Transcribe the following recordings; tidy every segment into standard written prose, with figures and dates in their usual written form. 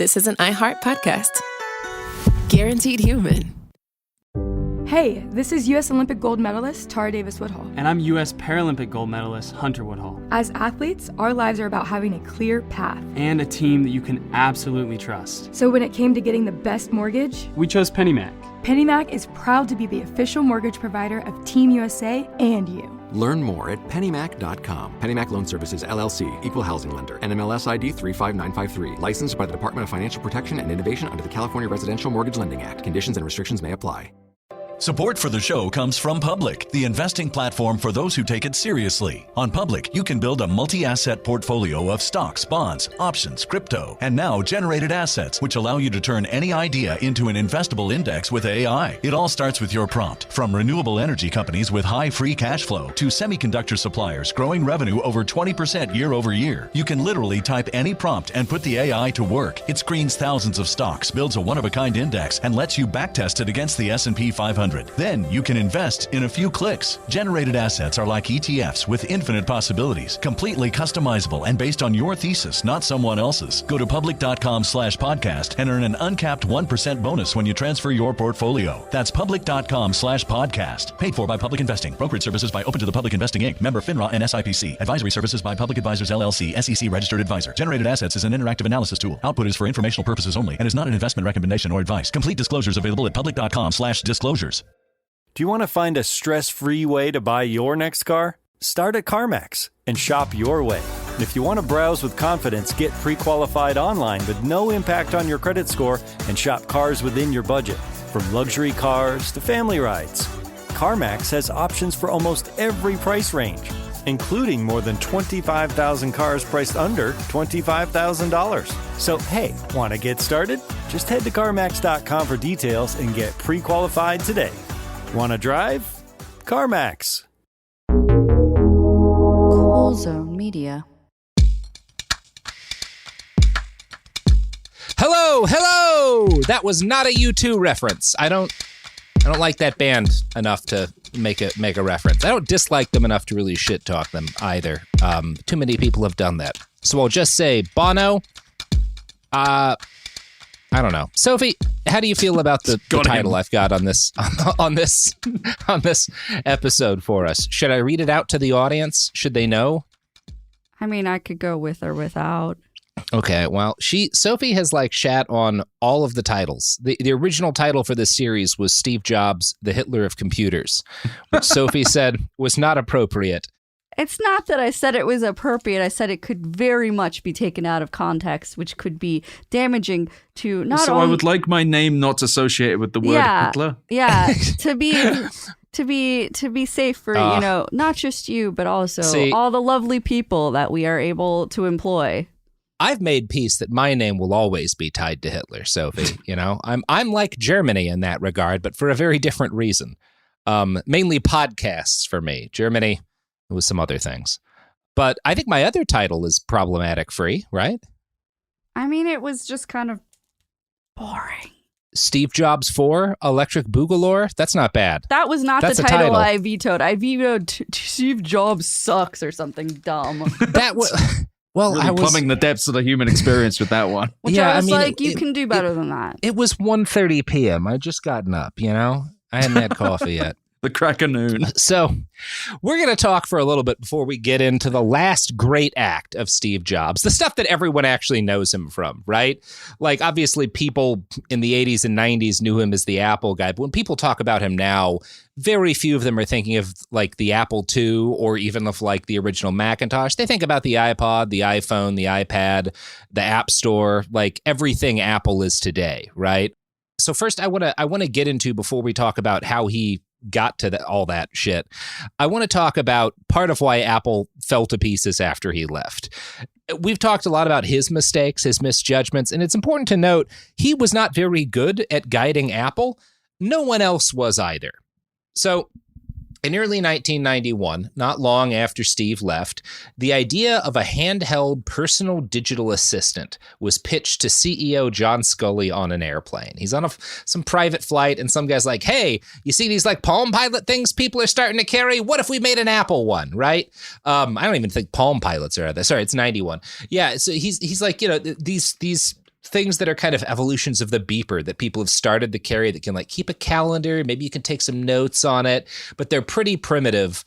this is an iHeart podcast. Guaranteed human. Hey, this is U.S. Olympic gold medalist Tara Davis-Woodhull. And I'm U.S. Paralympic gold medalist Hunter Woodhull. As athletes, our lives are about having a clear path. And a team that you can absolutely trust. So when it came to getting the best mortgage, we chose PennyMac. PennyMac is proud to be the official mortgage provider of Team USA and you. Learn more at pennymac.com. PennyMac Loan Services, LLC, Equal Housing Lender, NMLS ID 35953. Licensed by the Department of Financial Protection and Innovation under the California Residential Mortgage Lending Act. Conditions and restrictions may apply. Support for the show comes from Public, the investing platform for those who take it seriously. On Public, you can build a multi-asset portfolio of stocks, bonds, options, crypto, and now generated assets, which allow you to turn any idea into an investable index with AI. It all starts with your prompt. From renewable energy companies with high free cash flow to semiconductor suppliers growing revenue over 20% year over year. You can literally type any prompt and put the AI to work. It screens thousands of stocks, builds a one-of-a-kind index, and lets you backtest it against the S&P 500. Then you can invest in a few clicks. Generated assets are like ETFs with infinite possibilities, completely customizable and based on your thesis, not someone else's. Go to public.com/podcast and earn an uncapped 1% bonus when you transfer your portfolio. That's public.com/podcast. Paid for by Public Investing. Brokerage services by Open to the Public Investing Inc. Member FINRA and SIPC. Advisory services by Public Advisors LLC, SEC registered advisor. Generated assets is an interactive analysis tool. Output is for informational purposes only and is not an investment recommendation or advice. Complete disclosures available at public.com/disclosures. Do you want to find a stress-free way to buy your next car? Start at CarMax and shop your way. And if you want to browse with confidence, get pre-qualified online with no impact on your credit score and shop cars within your budget. From luxury cars to family rides, CarMax has options for almost every price range, including more than 25,000 cars priced under $25,000. So, hey, want to get started? Just head to CarMax.com for details and get pre-qualified today. Want to drive? CarMax. Cool Zone Media. Hello! That was not a U2 reference. I don't like that band enough to make a reference. I don't dislike them enough to really shit talk them either. Too many people have done that. So I'll just say, Bono, I don't know. Sophie, how do you feel about the title I've got on this episode for us? Should I read it out to the audience? Should they know? I mean, I could go with or without. Okay, well, Sophie has shat on all of the titles. The original title for this series was Steve Jobs, the Hitler of Computers, which Sophie said was not appropriate. It's not that I said it was appropriate. I said it could very much be taken out of context, which could be damaging to not only... So I would like my name not associated with the word Hitler? Yeah, to be safe for, not just you, but also all the lovely people that we are able to employ. I've made peace that my name will always be tied to Hitler, Sophie. I'm like Germany in that regard, but for a very different reason. Mainly podcasts for me. Germany with some other things. But I think my other title is problematic free, right? I mean, it was just kind of boring. Steve Jobs 4, Electric Boogalore? That's not bad. That was not the title I vetoed. I vetoed Steve Jobs sucks or something dumb. That was... Well, really plumbing the depths of the human experience with that one. Which I was you can do better than that. It was 1:30 p.m. I'd just gotten up, I hadn't had coffee yet. The crack of noon. So we're going to talk for a little bit before we get into the last great act of Steve Jobs, the stuff that everyone actually knows him from, right? Obviously, people in the 80s and 90s knew him as the Apple guy. But when people talk about him now, very few of them are thinking of the Apple II or even of the original Macintosh. They think about the iPod, the iPhone, the iPad, the App Store, everything Apple is today, right? So first, I want to get into, before we talk about how he got to all that shit, I want to talk about part of why Apple fell to pieces after he left. We've talked a lot about his mistakes, his misjudgments, and it's important to note he was not very good at guiding Apple. No one else was either. So in early 1991, not long after Steve left, the idea of a handheld personal digital assistant was pitched to CEO John Sculley on an airplane. He's on some private flight, and some guy's like, hey, you see these Palm Pilot things people are starting to carry? What if we made an Apple one, right? I don't even think Palm Pilots are out there. Sorry, it's 91. Yeah, so he's like, these things that are kind of evolutions of the beeper that people have started to carry that can like keep a calendar. Maybe you can take some notes on it, but they're pretty primitive.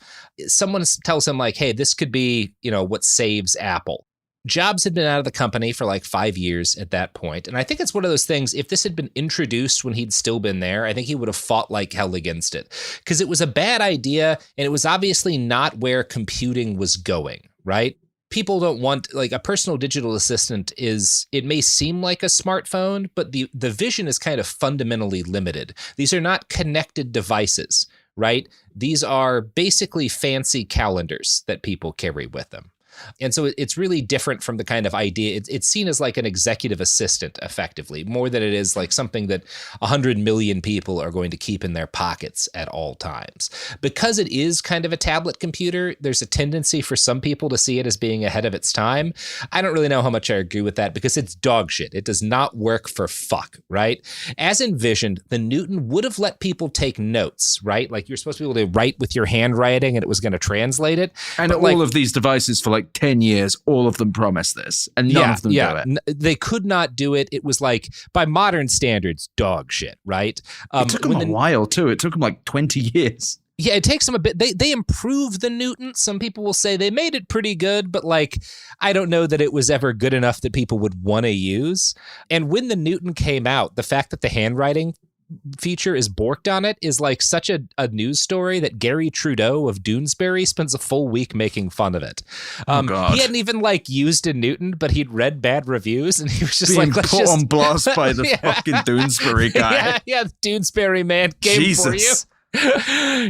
Someone tells him like, hey, this could be, what saves Apple. Jobs had been out of the company for like 5 years at that point. And I think it's one of those things, if this had been introduced when he'd still been there, I think he would have fought like hell against it because it was a bad idea. And it was obviously not where computing was going, right? People don't want, like, a personal digital assistant it may seem like a smartphone, but the vision is kind of fundamentally limited. These are not connected devices, right? These are basically fancy calendars that people carry with them. And so it's really different from the kind of idea. It's seen as like an executive assistant, effectively, more than it is like something that 100 million people are going to keep in their pockets at all times. Because it is kind of a tablet computer, there's a tendency for some people to see it as being ahead of its time. I don't really know how much I agree with that because it's dog shit. It does not work for fuck, right? As envisioned, the Newton would have let people take notes, right? Like you're supposed to be able to write with your handwriting and it was going to translate it. And all of these devices for like 10 years, all of them promise this, and none of them do it. They could not do it. It was like, by modern standards, dog shit, right? It took them a while, too. It took them like 20 years. Yeah, it takes them a bit. They improved the Newton. Some people will say they made it pretty good, but like, I don't know that it was ever good enough that people would want to use. And when the Newton came out, the fact that the handwriting feature is borked on it is like such a news story that Gary Trudeau of Doonesbury spends a full week making fun of it. He hadn't even like used a Newton, but he'd read bad reviews and he was just being put on blast by the fucking Doonesbury guy. The Doonesbury man came for you.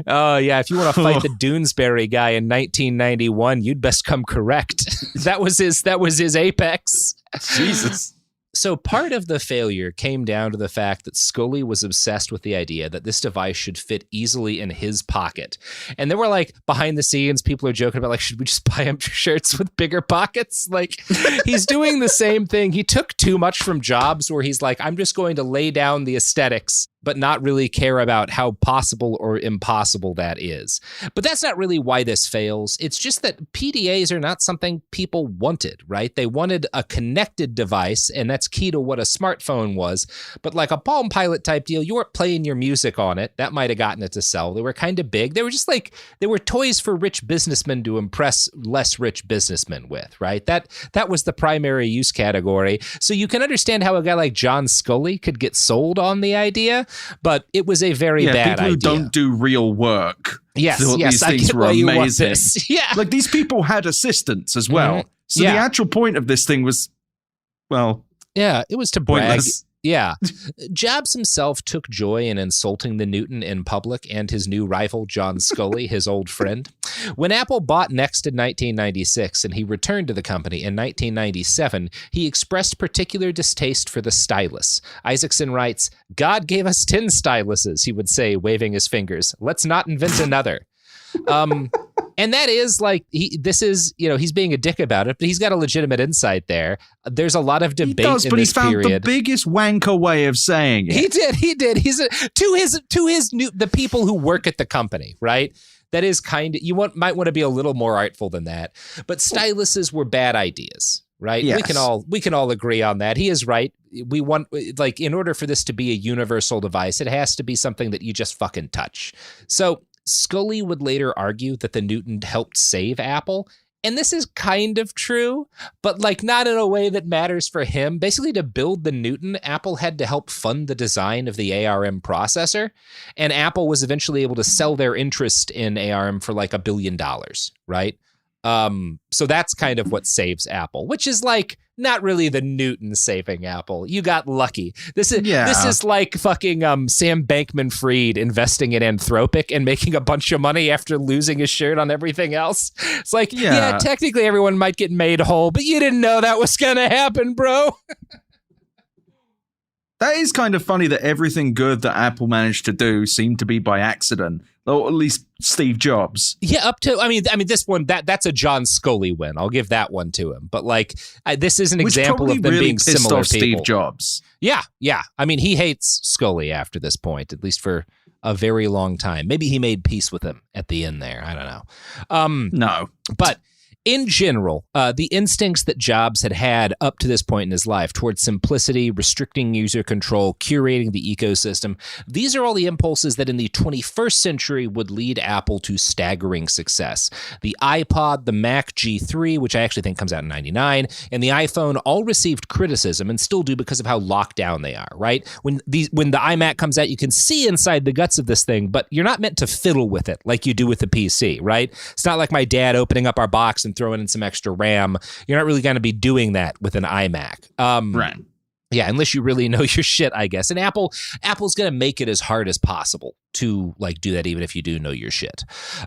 Oh yeah, if you want to fight the Doonesbury guy in 1991, you'd best come correct. That was his apex. Jesus. So part of the failure came down to the fact that Scully was obsessed with the idea that this device should fit easily in his pocket. And there were like behind the scenes, people are joking about like, should we just buy him shirts with bigger pockets? Like he's doing the same thing. He took too much from Jobs where he's like, I'm just going to lay down the aesthetics but not really care about how possible or impossible that is. But that's not really why this fails. It's just that PDAs are not something people wanted, right? They wanted a connected device, and that's key to what a smartphone was. But like a Palm Pilot type deal, you weren't playing your music on it. That might have gotten it to sell. They were kind of big. They were just like, they were toys for rich businessmen to impress less rich businessmen with, right? That was the primary use category. So you can understand how a guy like John Scully could get sold on the idea, but it was a very bad people who idea. Don't do real work. Yes, these things were amazing. Yeah, like these people had assistants as well. Mm-hmm. So the actual point of this thing was, well, yeah, it was to brag. Pointless. Yeah. Jobs himself took joy in insulting the Newton in public and his new rival, John Scully, his old friend. When Apple bought Next in 1996 and he returned to the company in 1997, he expressed particular distaste for the stylus. Isaacson writes, "God gave us 10 styluses," he would say, waving his fingers. "Let's not invent another." And that is like, he's being a dick about it, but he's got a legitimate insight there. There's a lot of debate in this period. But he found the biggest wanker way of saying it. He did. He's the people who work at the company, right? That is kind of, might want to be a little more artful than that. But styluses were bad ideas, right? Yes. We can all agree on that. He is right. We want, like, in order for this to be a universal device, it has to be something that you just fucking touch. So Scully would later argue that the Newton helped save Apple. And this is kind of true, but like not in a way that matters for him. Basically, to build the Newton, Apple had to help fund the design of the ARM processor. And Apple was eventually able to sell their interest in ARM for like $1 billion, right? So that's kind of what saves Apple, which is like not really the Newton saving Apple. You got lucky. This is like fucking Sam Bankman-Fried investing in Anthropic and making a bunch of money after losing his shirt on everything else. It's like, yeah, technically everyone might get made whole, but you didn't know that was gonna happen, bro. That is kind of funny that everything good that Apple managed to do seemed to be by accident, or at least Steve Jobs. Yeah, I mean, this one that's a John Scully win. I'll give that one to him. But like, this is an example of them really being similar off people. Steve Jobs. Yeah. I mean, he hates Scully after this point, at least for a very long time. Maybe he made peace with him at the end there. I don't know. No, but In general, the instincts that Jobs had up to this point in his life towards simplicity, restricting user control, curating the ecosystem, these are all the impulses that in the 21st century would lead Apple to staggering success. The iPod, the Mac G3, which I actually think comes out in 99, and the iPhone all received criticism and still do because of how locked down they are, right? When the iMac comes out, you can see inside the guts of this thing, but you're not meant to fiddle with it like you do with the PC, right? It's not like my dad opening up our box and throwing in some extra RAM. You're not really going to be doing that with an iMac. Right. Yeah, unless you really know your shit, I guess. And Apple's going to make it as hard as possible to like do that, even if you do know your shit.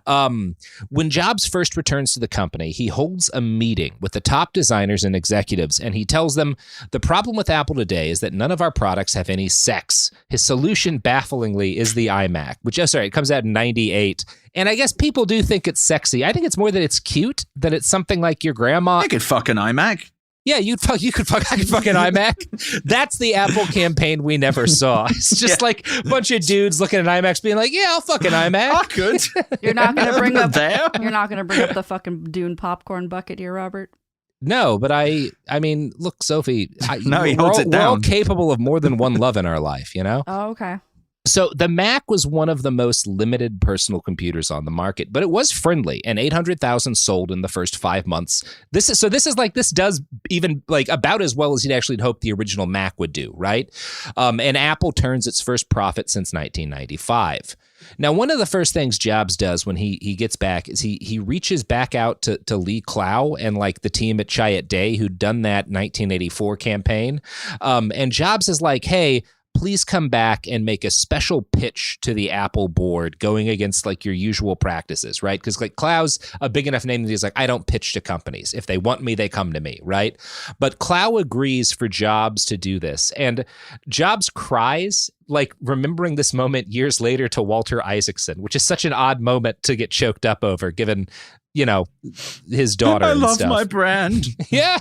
When Jobs first returns to the company, he holds a meeting with the top designers and executives, and he tells them the problem with Apple today is that none of our products have any sex. His solution, bafflingly, is the iMac, which, it comes out in 98. And I guess people do think it's sexy. I think it's more that it's cute, that it's something like your grandma. I could fuck an iMac. Yeah, I could fuck an iMac. That's the Apple campaign we never saw. It's just like a bunch of dudes looking at iMacs being like, yeah, I'll fuck an iMac. I could. You're not going to bring up the fucking Dune popcorn bucket here, Robert. No, but I mean, look, Sophie, we're all capable of more than one love in our life, you know? Oh, okay. So the Mac was one of the most limited personal computers on the market, but it was friendly, and 800,000 sold in the first 5 months. This does even like about as well as he'd actually hoped the original Mac would do, right? And Apple turns its first profit since 1995. Now, one of the first things Jobs does when he gets back is he reaches back out to Lee Clow and like the team at Chiat Day who'd done that 1984 campaign. And Jobs is like, hey, please come back and make a special pitch to the Apple board going against like your usual practices, right? Because like Clow's a big enough name that he's like, I don't pitch to companies. If they want me, they come to me, right? But Clow agrees for Jobs to do this. And Jobs cries, like remembering this moment years later to Walter Isaacson, which is such an odd moment to get choked up over given, his daughter I and love stuff. my brand. Yeah.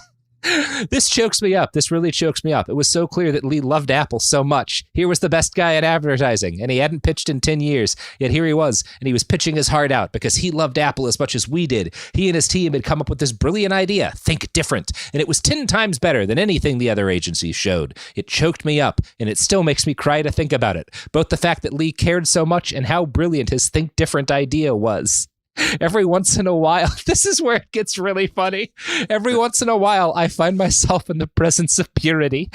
This chokes me up. This really chokes me up. It was so clear that Lee loved Apple so much. Here was the best guy in advertising, and he hadn't pitched in 10 years. Yet here he was, and he was pitching his heart out because he loved Apple as much as we did. He and his team had come up with this brilliant idea, think different, and it was 10 times better than anything the other agencies showed. It choked me up, and it still makes me cry to think about it. Both the fact that Lee cared so much and how brilliant his think different idea was. Every once in a while, this is where it gets really funny. Every once in a while, I find myself in the presence of purity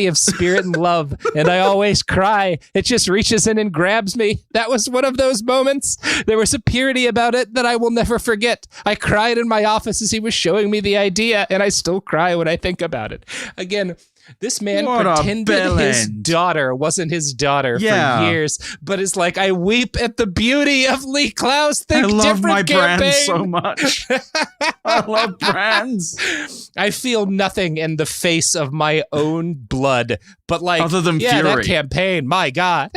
of spirit and love, and I always cry. It just reaches in and grabs me. That was one of those moments. There was a purity about it that I will never forget. I cried in my office as he was showing me the idea, and I still cry when I think about it. Again, this man pretended his daughter wasn't his daughter for years, but is like, I weep at the beauty of Lee Clow's Think Different campaign. I love my brand so much. I love brands. I feel nothing in the face of my own blood, but like, other than fury. That campaign, my God.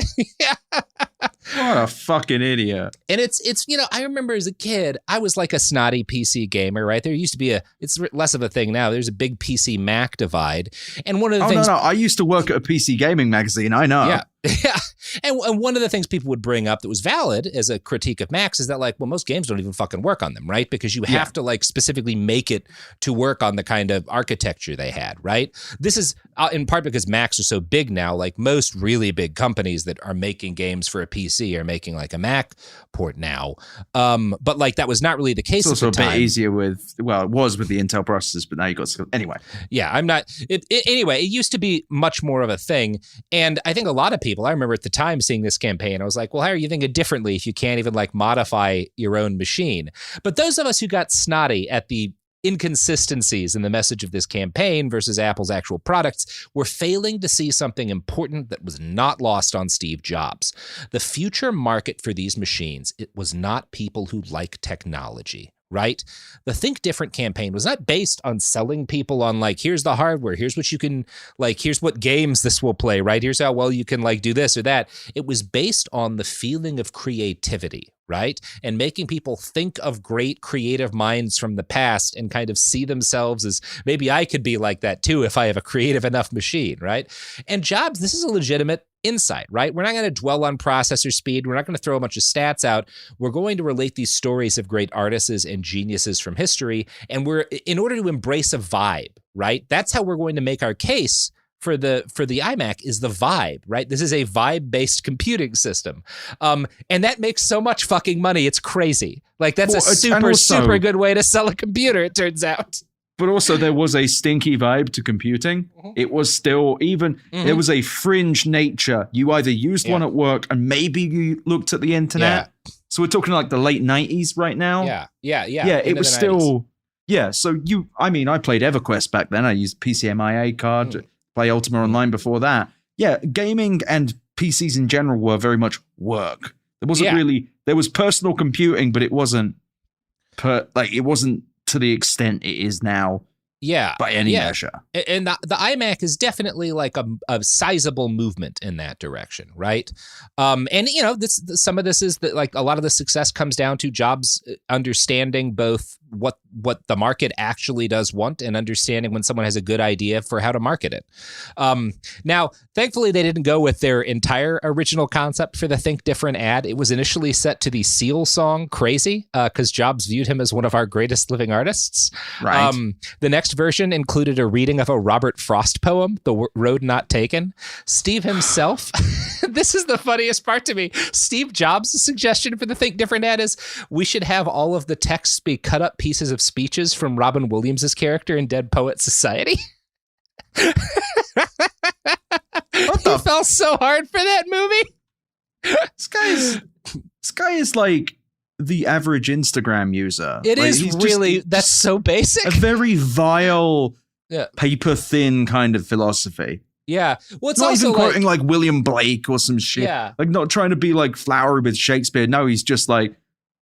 What a fucking idiot. And it's I remember as a kid, I was like a snotty PC gamer, right? There used to be it's less of a thing now. There's a big PC Mac divide. And one of the things. No. I used to work at a PC gaming magazine. I know. Yeah. Yeah. And one of the things people would bring up that was valid as a critique of Macs is that like, well, most games don't even fucking work on them, right? Because you have to like specifically make it to work on the kind of architecture they had, right? This is in part because Macs are so big now, like most really big companies that are making games for a PC are making like a Mac port now. But like that was not really the case at the time. It's also a bit easier it was with the Intel processors, but now you got anyway. Yeah, anyway, it used to be much more of a thing. And I think a lot of people, I remember at the time seeing this campaign, I was like, well, how are you thinking differently if you can't even like modify your own machine? But those of us who got snotty at the inconsistencies in the message of this campaign versus Apple's actual products were failing to see something important that was not lost on Steve Jobs. The future market for these machines, it was not people who like technology. Right? The Think Different campaign was not based on selling people on like, here's the hardware, here's what you can, like, here's what games this will play, right? Here's how well you can like do this or that. It was based on the feeling of creativity, right? And making people think of great creative minds from the past and kind of see themselves as maybe I could be like that too if I have a creative enough machine, right? And Jobs, this is a legitimate insight, right? We're not going to dwell on processor speed. We're not going to throw a bunch of stats out. We're going to relate these stories of great artists and geniuses from history. And we're, in order to embrace a vibe, right? That's how we're going to make our case for the iMac is the vibe, right? This is a vibe-based computing system. And that makes so much fucking money. It's crazy. Like that's a super good way to sell a computer, it turns out. But also there was a stinky vibe to computing. Mm-hmm. It was still there was a fringe nature. You either used one at work and maybe you looked at the internet. Yeah. So we're talking like the late 90s right now. Yeah. It was still, So I played EverQuest back then. I used PCMIA card to play Ultima Online before that. Yeah, gaming and PCs in general were very much work. There wasn't really, there was personal computing, but it wasn't it wasn't to the extent it is now. Yeah. By any measure. And the iMac is definitely like a sizable movement in that direction, right? And, some of this is that like a lot of the success comes down to Jobs understanding both what the market actually does want and understanding when someone has a good idea for how to market it. Now, thankfully, they didn't go with their entire original concept for the Think Different ad. It was initially set to the Seal song Crazy because Jobs viewed him as one of our greatest living artists. Right. The next version included a reading of a Robert Frost poem, The Road Not Taken. Steve himself, this is the funniest part to me. Steve Jobs' suggestion for the Think Different ad is we should have all of the texts be cut up pieces of speeches from Robin Williams' character in Dead Poet Society. He fell so hard for that movie. This guy is like the average Instagram user. It is really, that's so basic. A very vile, paper thin kind of philosophy. Yeah. Well, it's not also even quoting like William Blake or some shit. Yeah. Like not trying to be like flowery with Shakespeare. No, he's just like,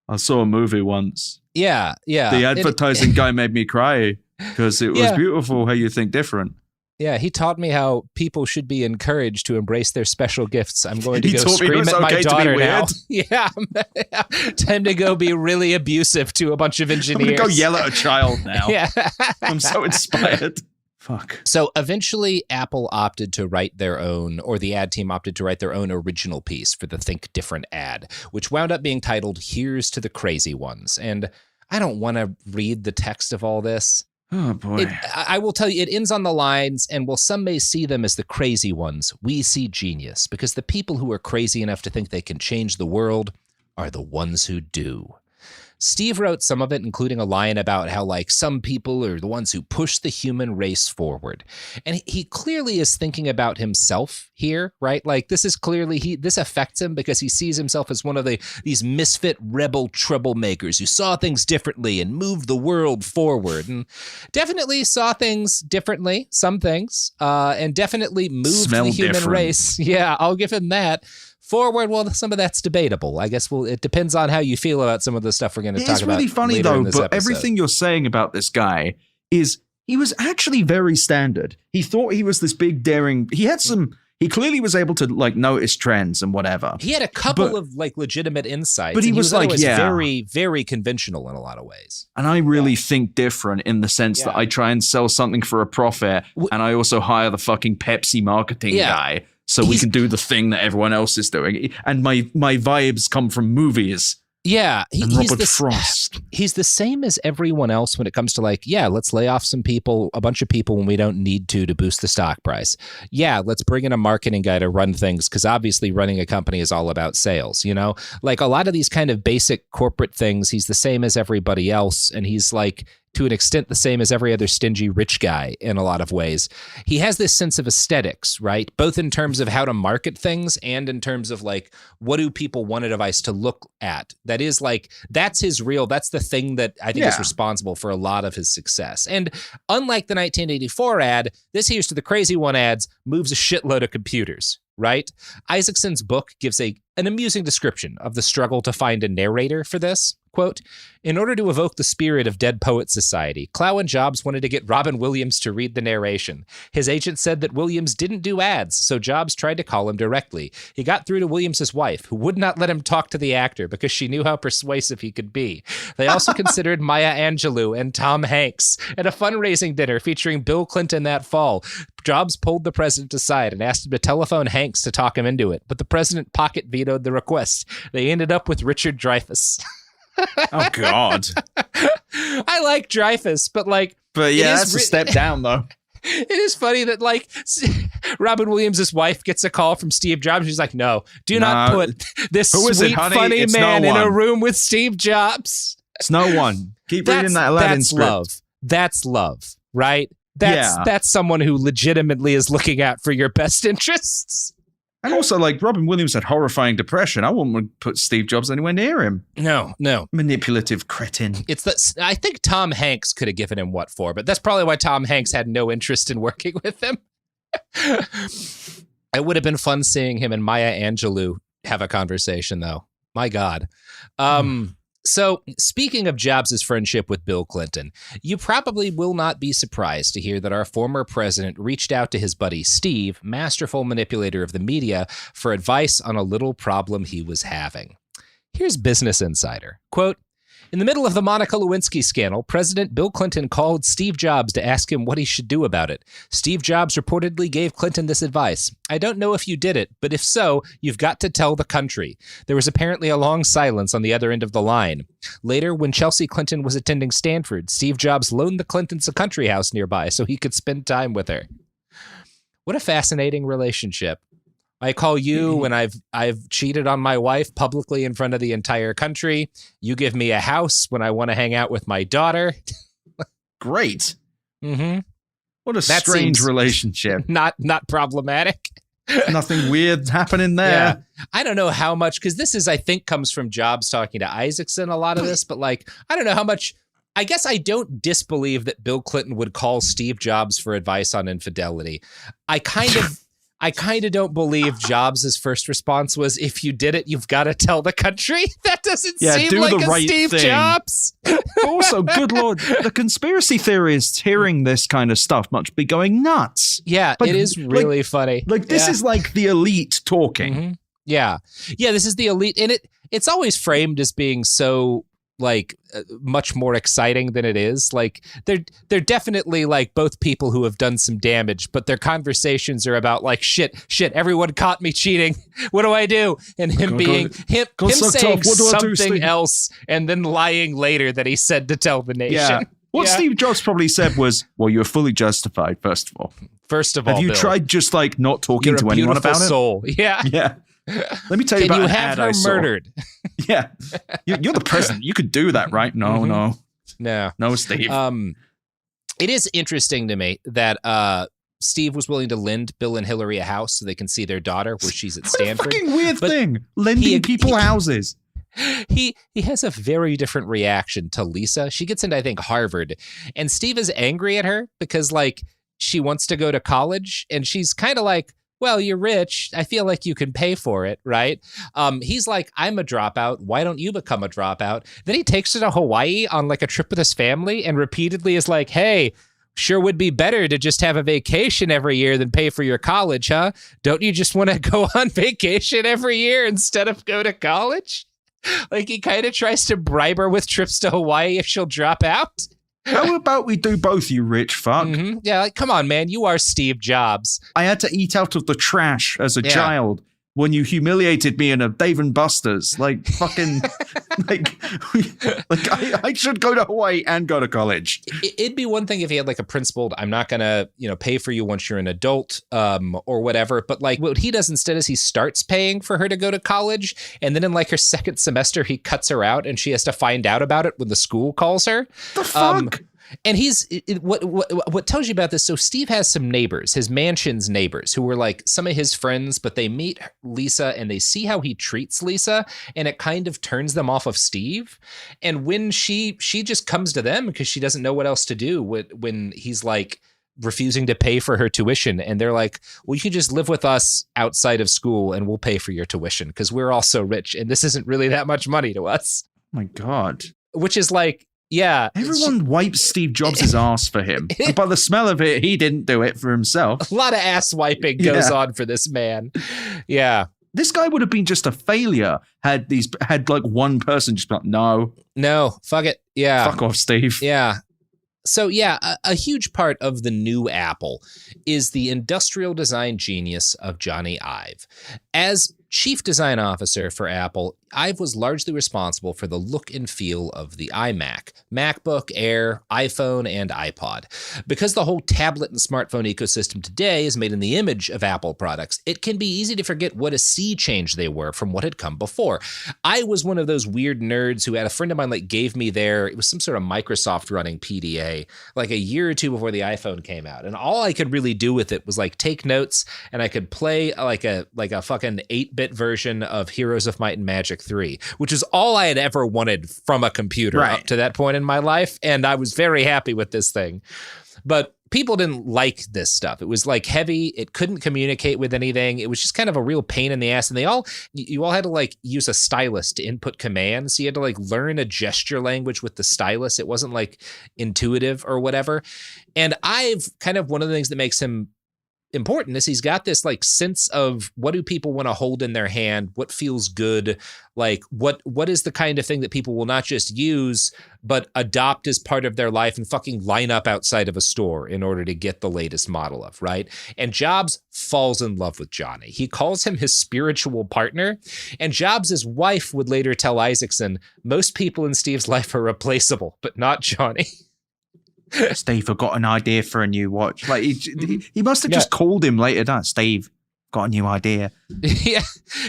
I saw a movie once. Yeah. The advertising guy made me cry because it was beautiful how you think different. Yeah, he taught me how people should be encouraged to embrace their special gifts. I'm going to go scream at my daughter now. Yeah, time to go be really abusive to a bunch of engineers. I'm going to go yell at a child now. Yeah. I'm so inspired. Fuck. So eventually Apple opted to write their own, or the ad team opted to write their own original piece for the Think Different ad, which wound up being titled Here's to the Crazy Ones. And I don't want to read the text of all this. Oh, boy. I will tell you, it ends on the lines, and while some may see them as the crazy ones, we see genius, because the people who are crazy enough to think they can change the world are the ones who do. Steve wrote some of it, including a line about how, like, some people are the ones who push the human race forward. And he clearly is thinking about himself here, right? Like, this is clearly, this affects him because he sees himself as one of these misfit rebel troublemakers who saw things differently and moved the world forward. And definitely saw things differently, some things, and definitely moved the human race. Yeah, I'll give him that. Forward, well, some of that's debatable. I guess it depends on how you feel about some of the stuff we're going to talk about. It's really funny, though, but everything you're saying about this guy is he was actually very standard. He thought he was this big, daring. He clearly was able to like notice trends and whatever. He had a couple of like legitimate insights. But he was like, very, very conventional in a lot of ways. And I really think different in the sense that I try and sell something for a profit, and I also hire the fucking Pepsi marketing guy. So we can do the thing that everyone else is doing. And my vibes come from movies. Yeah. Robert Frost. He's the same as everyone else when it comes to like, let's lay off a bunch of people when we don't need to boost the stock price. Yeah, let's bring in a marketing guy to run things because obviously running a company is all about sales, you know? Like a lot of these kind of basic corporate things, he's the same as everybody else. And he's like, to an extent, the same as every other stingy rich guy in a lot of ways. He has this sense of aesthetics, right? Both in terms of how to market things and in terms of like, what do people want a device to look at? That is like, that's the thing that I think is responsible for a lot of his success. And unlike the 1984 ad, this Here's to the Crazy One ads moves a shitload of computers. Right? Isaacson's book gives an amusing description of the struggle to find a narrator for this. Quote, in order to evoke the spirit of Dead Poets Society, Clow and Jobs wanted to get Robin Williams to read the narration. His agent said that Williams didn't do ads, so Jobs tried to call him directly. He got through to Williams' wife, who would not let him talk to the actor because she knew how persuasive he could be. They also considered Maya Angelou and Tom Hanks at a fundraising dinner featuring Bill Clinton that fall. Jobs pulled the president aside and asked him to telephone Hanks to talk him into it, but the president pocket vetoed the request. They ended up with Richard Dreyfuss. Oh, God. I like Dreyfuss, but yeah, that's a step down, though. It is funny that Robin Williams' wife gets a call from Steve Jobs. She's like, no, do not put this sweet, funny man in a room with Steve Jobs. It's no one. Keep reading that Aladdin script. That's love, right? That's someone who legitimately is looking out for your best interests. And also, Robin Williams had horrifying depression. I wouldn't put Steve Jobs anywhere near him. No. Manipulative cretin. I think Tom Hanks could have given him what for, but that's probably why Tom Hanks had no interest in working with him. It would have been fun seeing him and Maya Angelou have a conversation, though. My God. So, speaking of Jobs' friendship with Bill Clinton, you probably will not be surprised to hear that our former president reached out to his buddy Steve, masterful manipulator of the media, for advice on a little problem he was having. Here's Business Insider. Quote, in the middle of the Monica Lewinsky scandal, President Bill Clinton called Steve Jobs to ask him what he should do about it. Steve Jobs reportedly gave Clinton this advice. I don't know if you did it, but if so, you've got to tell the country. There was apparently a long silence on the other end of the line. Later, when Chelsea Clinton was attending Stanford, Steve Jobs loaned the Clintons a country house nearby so he could spend time with her. What a fascinating relationship. I call you when I've cheated on my wife publicly in front of the entire country. You give me a house when I want to hang out with my daughter. Great. Mm-hmm. What a strange relationship. Not problematic. Nothing weird happening there. Yeah. I don't know how much, because this is, I think, comes from Jobs talking to Isaacson, a lot of this, but I don't know how much. I guess I don't disbelieve that Bill Clinton would call Steve Jobs for advice on infidelity. I kind of don't believe Jobs' first response was, if you did it, you've got to tell the country. That doesn't seem like a Steve Jobs. Also, good Lord, the conspiracy theorists hearing this kind of stuff must be going nuts. Yeah, it is really funny. This is like the elite talking. Mm-hmm. Yeah. Yeah, this is the elite. And it's always framed as being so much more exciting than it is. They're definitely both people who have done some damage, but their conversations are about shit, everyone caught me cheating. What do I do? And him saying something else and then lying later that he said to tell the nation. Yeah. What Steve Jobs probably said was, well, you're fully justified, first of all. Have you Bill, tried just not talking to anyone about soul. it? Yeah. Yeah. Let me tell you about an ad I saw. Murdered? Yeah. You're the president. You could do that, right? No, No, Steve. It is interesting to me that Steve was willing to lend Bill and Hillary a house so they can see their daughter where she's at Stanford. What a fucking weird thing. Lending people houses. He has a very different reaction to Lisa. She gets into, I think, Harvard. And Steve is angry at her because, she wants to go to college. And she's kind of like, well, you're rich. I feel like you can pay for it, right? He's like, I'm a dropout. Why don't you become a dropout? Then he takes her to Hawaii on a trip with his family and repeatedly is like, hey, sure would be better to just have a vacation every year than pay for your college, huh? Don't you just want to go on vacation every year instead of go to college? He kind of tries to bribe her with trips to Hawaii if she'll drop out. How about we do both, you rich fuck? Mm-hmm. Yeah, come on, man. You are Steve Jobs. I had to eat out of the trash as a child when you humiliated me in a Dave & Buster's. I should go to Hawaii and go to college. It'd be one thing if he had a principled, I'm not going to, pay for you once you're an adult or whatever. But what he does instead is he starts paying for her to go to college. And then in her second semester, he cuts her out and she has to find out about it when the school calls her. The fuck? And what tells you about this? So Steve has some neighbors, his mansion's neighbors, who were some of his friends, but they meet Lisa and they see how he treats Lisa, and it kind of turns them off of Steve. And when she just comes to them because she doesn't know what else to do when he's refusing to pay for her tuition, and they're like, well, you can just live with us outside of school and we'll pay for your tuition because we're all so rich and this isn't really that much money to us. my God. Which is like, yeah. Everyone wipes Steve Jobs' ass for him. And by the smell of it, he didn't do it for himself. A lot of ass wiping goes on for this man. Yeah. This guy would have been just a failure had like one person just been like, no, fuck it. Yeah. Fuck off, Steve. Yeah. So yeah, a huge part of the new Apple is the industrial design genius of Johnny Ive. As chief design officer for Apple, Ive was largely responsible for the look and feel of the iMac, MacBook Air, iPhone, and iPod. Because the whole tablet and smartphone ecosystem today is made in the image of Apple products, it can be easy to forget what a sea change they were from what had come before. I was one of those weird nerds who had a friend of mine gave me it was some sort of Microsoft running PDA, like a year or two before the iPhone came out. And all I could really do with it was like take notes, and I could play like a fucking 8-bit version of Heroes of Might and Magic 3, which is all I had ever wanted from a computer up to that point in my life. And I was very happy with this thing. But people didn't like this stuff. It was like heavy. It couldn't communicate with anything. It was just kind of a real pain in the ass. And you all had to like use a stylus to input commands. So you had to like learn a gesture language with the stylus. It wasn't like intuitive or whatever. And one of the things that makes him important is he's got this like sense of what do people want to hold in their hand, what feels good, like what is the kind of thing that people will not just use but adopt as part of their life and fucking line up outside of a store in order to get the latest model of, right? And Jobs falls in love with Johnny. He calls him his spiritual partner, and Jobs' wife would later tell Isaacson, most people in Steve's life are replaceable, but not Johnny. Steve, I've got an idea for a new watch. Like he must have just called him later down. Steve, got a new idea. Yeah,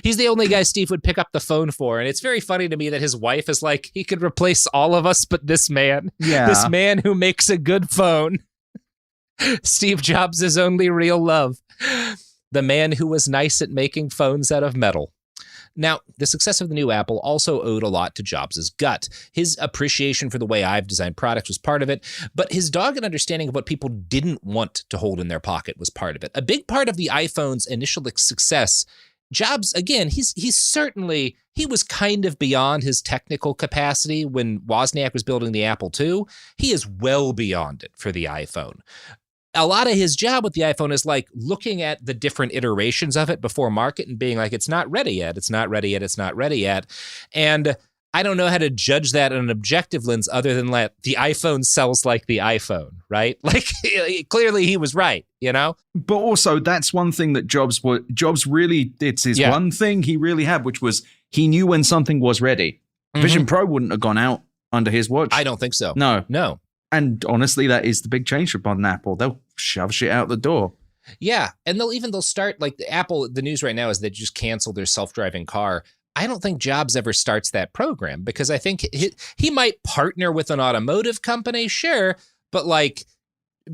he's the only guy Steve would pick up the phone for. And it's very funny to me that his wife is like, he could replace all of us but this man. Yeah. This man who makes a good phone. Steve Jobs' only real love. The man who was nice at making phones out of metal. Now, the success of the new Apple also owed a lot to Jobs' gut. His appreciation for the way I've designed products was part of it, but his dogged understanding of what people didn't want to hold in their pocket was part of it. A big part of the iPhone's initial success, Jobs, again, he was kind of beyond his technical capacity when Wozniak was building the Apple II. He is well beyond it for the iPhone. A lot of his job with the iPhone is like looking at the different iterations of it before market and being like, it's not ready yet. It's not ready yet. It's not ready yet. And I don't know how to judge that in an objective lens other than that the iPhone sells like the iPhone, right? Like clearly he was right, you know? But also that's one thing that Jobs really, it's his one thing he really had, which was he knew when something was ready. Vision Pro wouldn't have gone out under his watch. I don't think so. No. And honestly, that is the big change for modern Apple. They'll shove shit out the door. Yeah. And they'll start like the news right now is they just canceled their self-driving car. I don't think Jobs ever starts that program because I think he might partner with an automotive company, sure, but like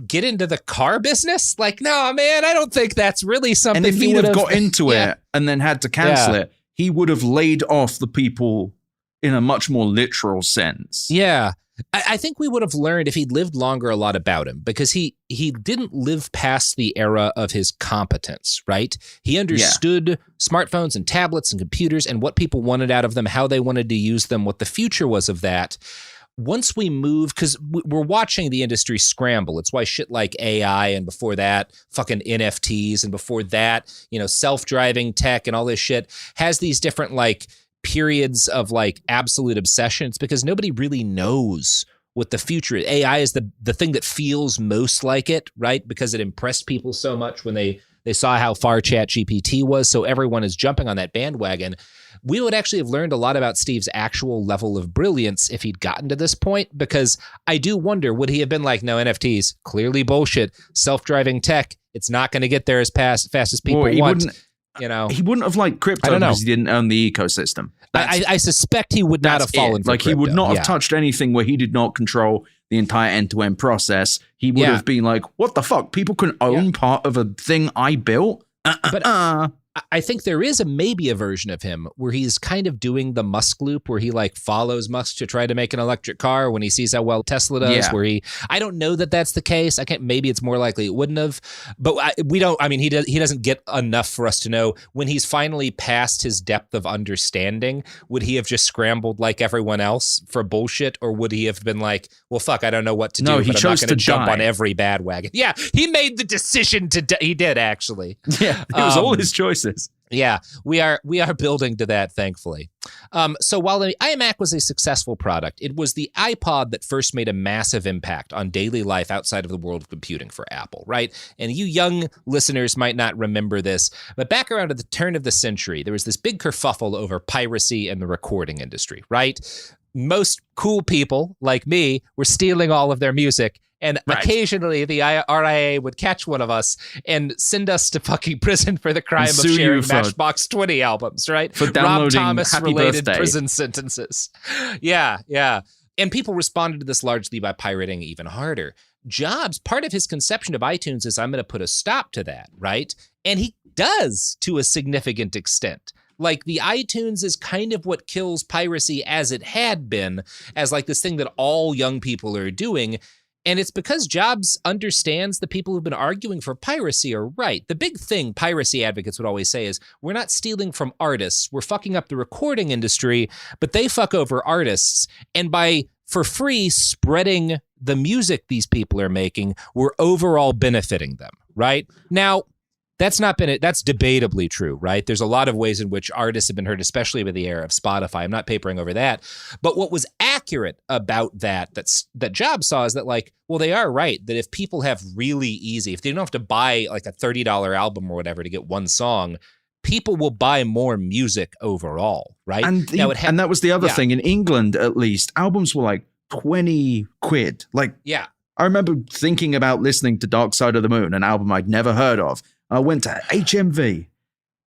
get into the car business? Like, no, man, I don't think that's really something. And if he would have got into it and then had to cancel it, he would have laid off the people in a much more literal sense. Yeah. I think we would have learned if he'd lived longer a lot about him because he didn't live past the era of his competence, right? He understood smartphones and tablets and computers and what people wanted out of them, how they wanted to use them, what the future was of that. Once we move, because we're watching the industry scramble. It's why shit like AI and before that, fucking NFTs and before that, self-driving tech and all this shit has these different like periods of like absolute obsession. It's because nobody really knows what the future is. AI is the thing that feels most like it, right? Because it impressed people so much when they saw how far ChatGPT was. So everyone is jumping on that bandwagon. We would actually have learned a lot about Steve's actual level of brilliance if he'd gotten to this point, because I do wonder, would he have been like, no, NFTs, clearly bullshit, self-driving tech, it's not going to get there as fast as people want. He wouldn't have liked crypto because he didn't own the ecosystem. I suspect he would not have fallen for like crypto. He would not have touched anything where he did not control the entire end-to-end process. He would have been like, what the fuck? People can own part of a thing I built? I think there is maybe a version of him where he's kind of doing the Musk loop, where he like follows Musk to try to make an electric car when he sees how well Tesla does. Yeah. I don't know that that's the case. Maybe it's more likely it wouldn't have, but we don't. I mean, he doesn't get enough for us to know when he's finally past his depth of understanding. Would he have just scrambled like everyone else for bullshit, or would he have been like, well, fuck, I don't know what to do. No, he but I'm chose not going to jump die on every bandwagon. Yeah, he made the decision to. He did actually. Yeah, it was all his choices. Yeah, we are building to that, thankfully. So while the iMac was a successful product, it was the iPod that first made a massive impact on daily life outside of the world of computing for Apple, right? And you young listeners might not remember this, but back around at the turn of the century, there was this big kerfuffle over piracy in the recording industry, right? Most cool people like me were stealing all of their music. And occasionally the RIA would catch one of us and send us to fucking prison for the crime of sharing Matchbox 20 albums, right? For downloading Rob Thomas-related Happy Birthday. prison sentences. Yeah. And people responded to this largely by pirating even harder. Jobs, part of his conception of iTunes is, I'm going to put a stop to that, right? And he does to a significant extent. Like, the iTunes is kind of what kills piracy as it had been, as like this thing that all young people are doing. And it's because Jobs understands the people who've been arguing for piracy are right. The big thing piracy advocates would always say is, we're not stealing from artists. We're fucking up the recording industry, but they fuck over artists. And by, for free, spreading the music these people are making, we're overall benefiting them, right? Now, that's debatably true, right? There's a lot of ways in which artists have been hurt, especially with the era of Spotify. I'm not papering over that. But what was accurate about that Jobs saw is that, like, well, they are right that if people have really easy, if they don't have to buy like a $30 album or whatever to get one song, people will buy more music overall, right? And that was the other thing. In England, at least, albums were like 20 quid. Like, yeah. I remember thinking about listening to Dark Side of the Moon, an album I'd never heard of. I went to HMV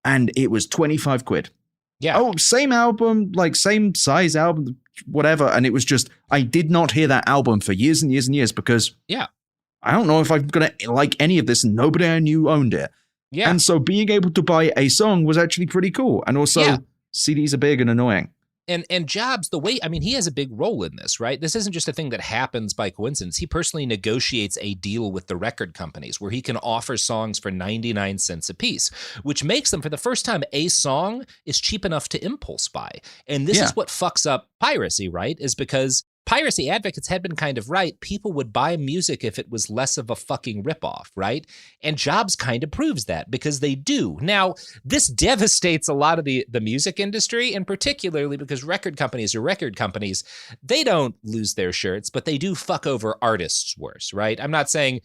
and it was 25 quid. Yeah. Oh, same album, like same size album, whatever. And it was just, I did not hear that album for years and years and years because I don't know if I'm going to like any of this, and nobody I knew owned it. Yeah. And so being able to buy a song was actually pretty cool. And also CDs are big and annoying. And Jobs, he has a big role in this, right? This isn't just a thing that happens by coincidence. He personally negotiates a deal with the record companies where he can offer songs for 99 cents a piece, which makes them, for the first time, a song is cheap enough to impulse buy. And this is what fucks up piracy, right? Is because piracy advocates had been kind of right. People would buy music if it was less of a fucking ripoff, right? And Jobs kind of proves that, because they do. Now, this devastates a lot of the music industry, and particularly because record companies are record companies. They don't lose their shirts, but they do fuck over artists worse, right? I'm not saying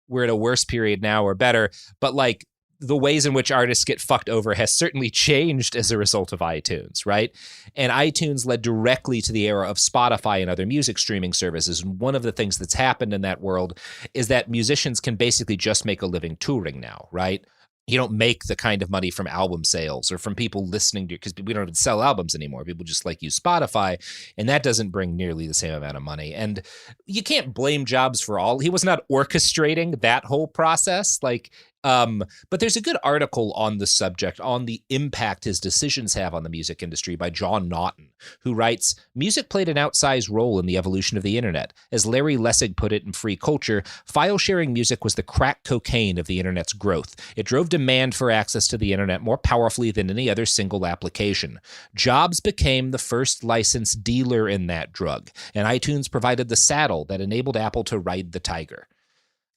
we're in a worse period now or better, but like, the ways in which artists get fucked over has certainly changed as a result of iTunes, right? And iTunes led directly to the era of Spotify and other music streaming services. And one of the things that's happened in that world is that musicians can basically just make a living touring now, right? You don't make the kind of money from album sales or from people listening to, because we don't even sell albums anymore. People just like use Spotify, and that doesn't bring nearly the same amount of money. And you can't blame Jobs for all. He was not orchestrating that whole process. But there's a good article on the subject, on the impact his decisions have on the music industry, by John Naughton, who writes, music played an outsized role in the evolution of the internet. As Larry Lessig put it in Free Culture, file-sharing music was the crack cocaine of the internet's growth. It drove demand for access to the internet more powerfully than any other single application. Jobs became the first licensed dealer in that drug, and iTunes provided the saddle that enabled Apple to ride the tiger.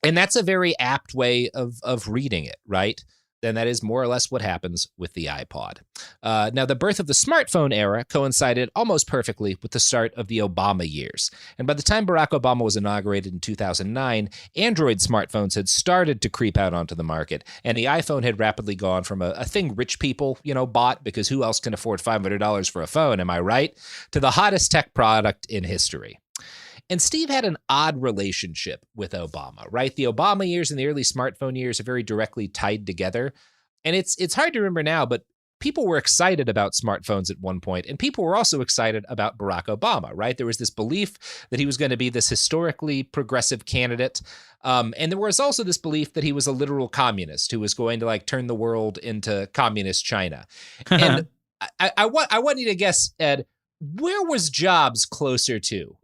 And that's a very apt way of reading it, right? Then that is more or less what happens with the iPod. Now, the birth of the smartphone era coincided almost perfectly with the start of the Obama years. And by the time Barack Obama was inaugurated in 2009, Android smartphones had started to creep out onto the market, and the iPhone had rapidly gone from a thing rich people, bought because who else can afford $500 for a phone, am I right? To the hottest tech product in history. And Steve had an odd relationship with Obama, right? The Obama years and the early smartphone years are very directly tied together. And it's hard to remember now, but people were excited about smartphones at one point, and people were also excited about Barack Obama, right? There was this belief that he was going to be this historically progressive candidate. And there was also this belief that he was a literal communist who was going to like turn the world into communist China. And I want you to guess, Ed, where was Jobs closer to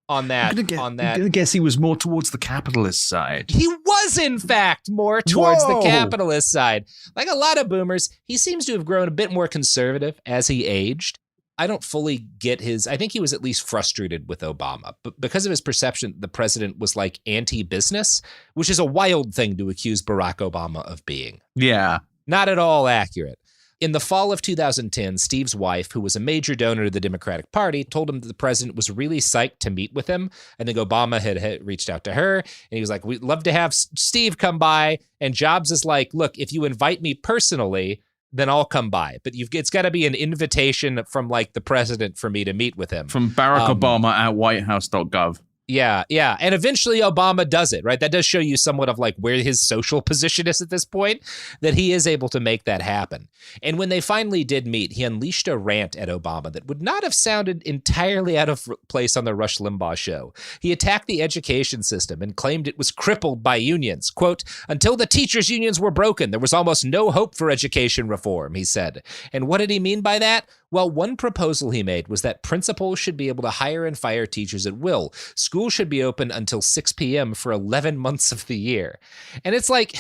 on that? I'm going to guess he was more towards the capitalist side. He was, in fact, more towards the capitalist side. Like a lot of boomers, he seems to have grown a bit more conservative as he aged. I don't fully get I think he was at least frustrated with Obama, but because of his perception the president was like anti-business, which is a wild thing to accuse Barack Obama of being. Yeah. Not at all accurate. In the fall of 2010, Steve's wife, who was a major donor to the Democratic Party, told him that the president was really psyched to meet with him. I think Obama had reached out to her, and he was like, we'd love to have Steve come by. And Jobs is like, look, if you invite me personally, then I'll come by. But it's got to be an invitation from like the president for me to meet with him. From Barack Obama at whitehouse.gov. Yeah. And eventually Obama does it, right? That does show you somewhat of like where his social position is at this point, that he is able to make that happen. And when they finally did meet, he unleashed a rant at Obama that would not have sounded entirely out of place on the Rush Limbaugh show. He attacked the education system and claimed it was crippled by unions. Quote, until the teachers' unions were broken, there was almost no hope for education reform, he said. And what did he mean by that? Well, one proposal he made was that principals should be able to hire and fire teachers at will. School should be open until 6 p.m. for 11 months of the year. And it's like,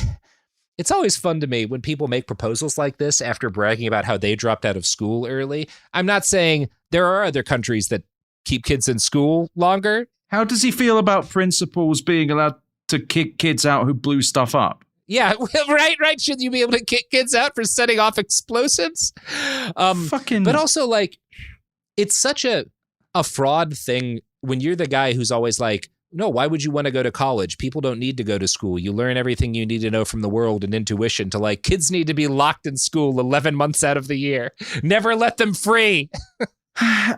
it's always fun to me when people make proposals like this after bragging about how they dropped out of school early. I'm not saying there are other countries that keep kids in school longer. How does he feel about principals being allowed to kick kids out who blew stuff up? Yeah, right. Should you be able to kick kids out for setting off explosives? But also, like, it's such a fraud thing when you're the guy who's always like, no, why would you want to go to college? People don't need to go to school. You learn everything you need to know from the world and intuition to like, kids need to be locked in school 11 months out of the year. Never let them free. But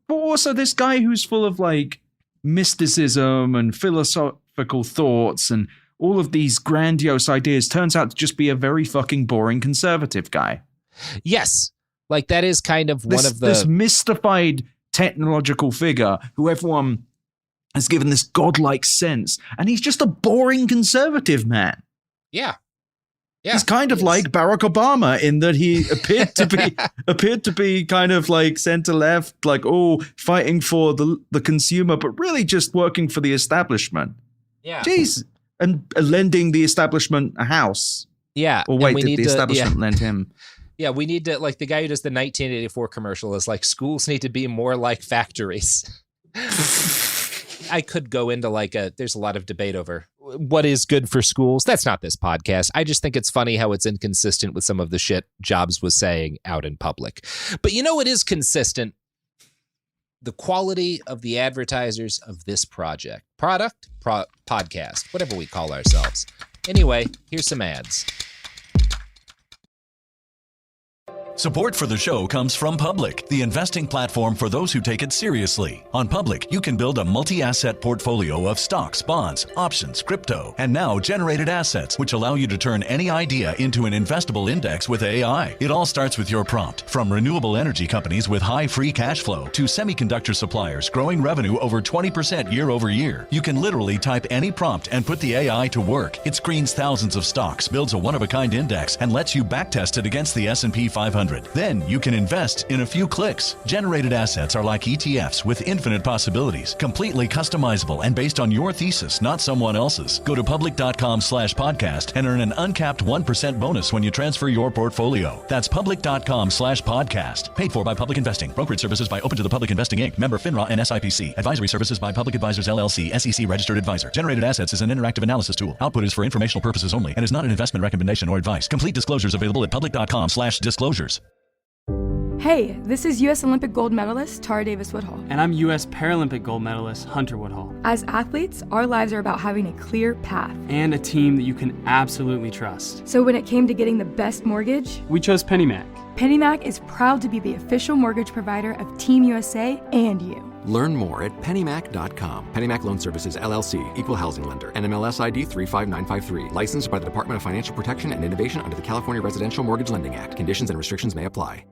also this guy who's full of like mysticism and philosophical thoughts and all of these grandiose ideas turns out to just be a very fucking boring conservative guy. Yes. Like that is kind of this mystified technological figure who everyone has given this godlike sense. And he's just a boring conservative man. Yeah. He's kind of like Barack Obama in that he appeared to be kind of like center left, like, fighting for the consumer, but really just working for the establishment. Yeah. Jeez. And lending the establishment a house. Yeah. Or wait, did the establishment lend him? Yeah, we need to, like, the guy who does the 1984 commercial is like, schools need to be more like factories. I could go into there's a lot of debate over what is good for schools. That's not this podcast. I just think it's funny how it's inconsistent with some of the shit Jobs was saying out in public. But you know what is consistent? The quality of the advertisers of this podcast, whatever we call ourselves. Anyway, here's some ads. Support for the show comes from Public, the investing platform for those who take it seriously. On Public, you can build a multi-asset portfolio of stocks, bonds, options, crypto, and now generated assets, which allow you to turn any idea into an investable index with AI. It all starts with your prompt. From renewable energy companies with high free cash flow to semiconductor suppliers growing revenue over 20% year over year, you can literally type any prompt and put the AI to work. It screens thousands of stocks, builds a one-of-a-kind index, and lets you backtest it against the S&P 500. Then you can invest in a few clicks. Generated assets are like ETFs with infinite possibilities, completely customizable and based on your thesis, not someone else's. Go to public.com/podcast and earn an uncapped 1% bonus when you transfer your portfolio. That's public.com/podcast. Paid for by Public Investing. Brokerage services by Open to the Public Investing Inc. Member FINRA and SIPC. Advisory services by Public Advisors LLC. SEC registered advisor. Generated assets is an interactive analysis tool. Output is for informational purposes only and is not an investment recommendation or advice. Complete disclosures available at public.com/disclosures. Hey, this is U.S. Olympic gold medalist Tara Davis Woodhull. And I'm U.S. Paralympic gold medalist Hunter Woodhull. As athletes, our lives are about having a clear path. And a team that you can absolutely trust. So when it came to getting the best mortgage, we chose PennyMac. PennyMac is proud to be the official mortgage provider of Team USA and you. Learn more at pennymac.com. PennyMac Loan Services, LLC, Equal Housing Lender, NMLS ID 35953. Licensed by the Department of Financial Protection and Innovation under the California Residential Mortgage Lending Act. Conditions and restrictions may apply.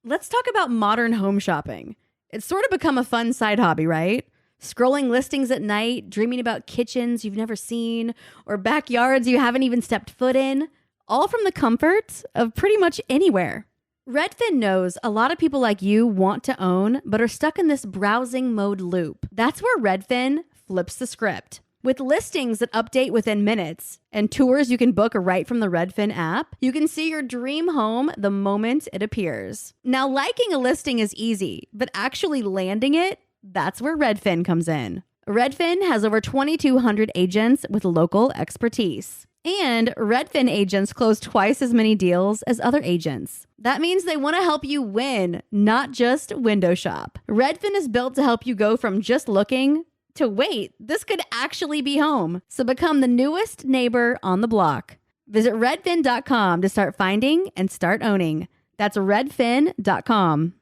Let's talk about modern home shopping. It's sort of become a fun side hobby, right? Scrolling listings at night, dreaming about kitchens you've never seen, or backyards you haven't even stepped foot in, all from the comfort of pretty much anywhere. Redfin knows a lot of people like you want to own, but are stuck in this browsing mode loop. That's where Redfin flips the script. With listings that update within minutes and tours you can book right from the Redfin app, you can see your dream home the moment it appears. Now, liking a listing is easy, but actually landing it, that's where Redfin comes in. Redfin has over 2,200 agents with local expertise. And Redfin agents close twice as many deals as other agents. That means they want to help you win, not just window shop. Redfin is built to help you go from just looking to wait, this could actually be home. So become the newest neighbor on the block. Visit redfin.com to start finding and start owning. That's redfin.com.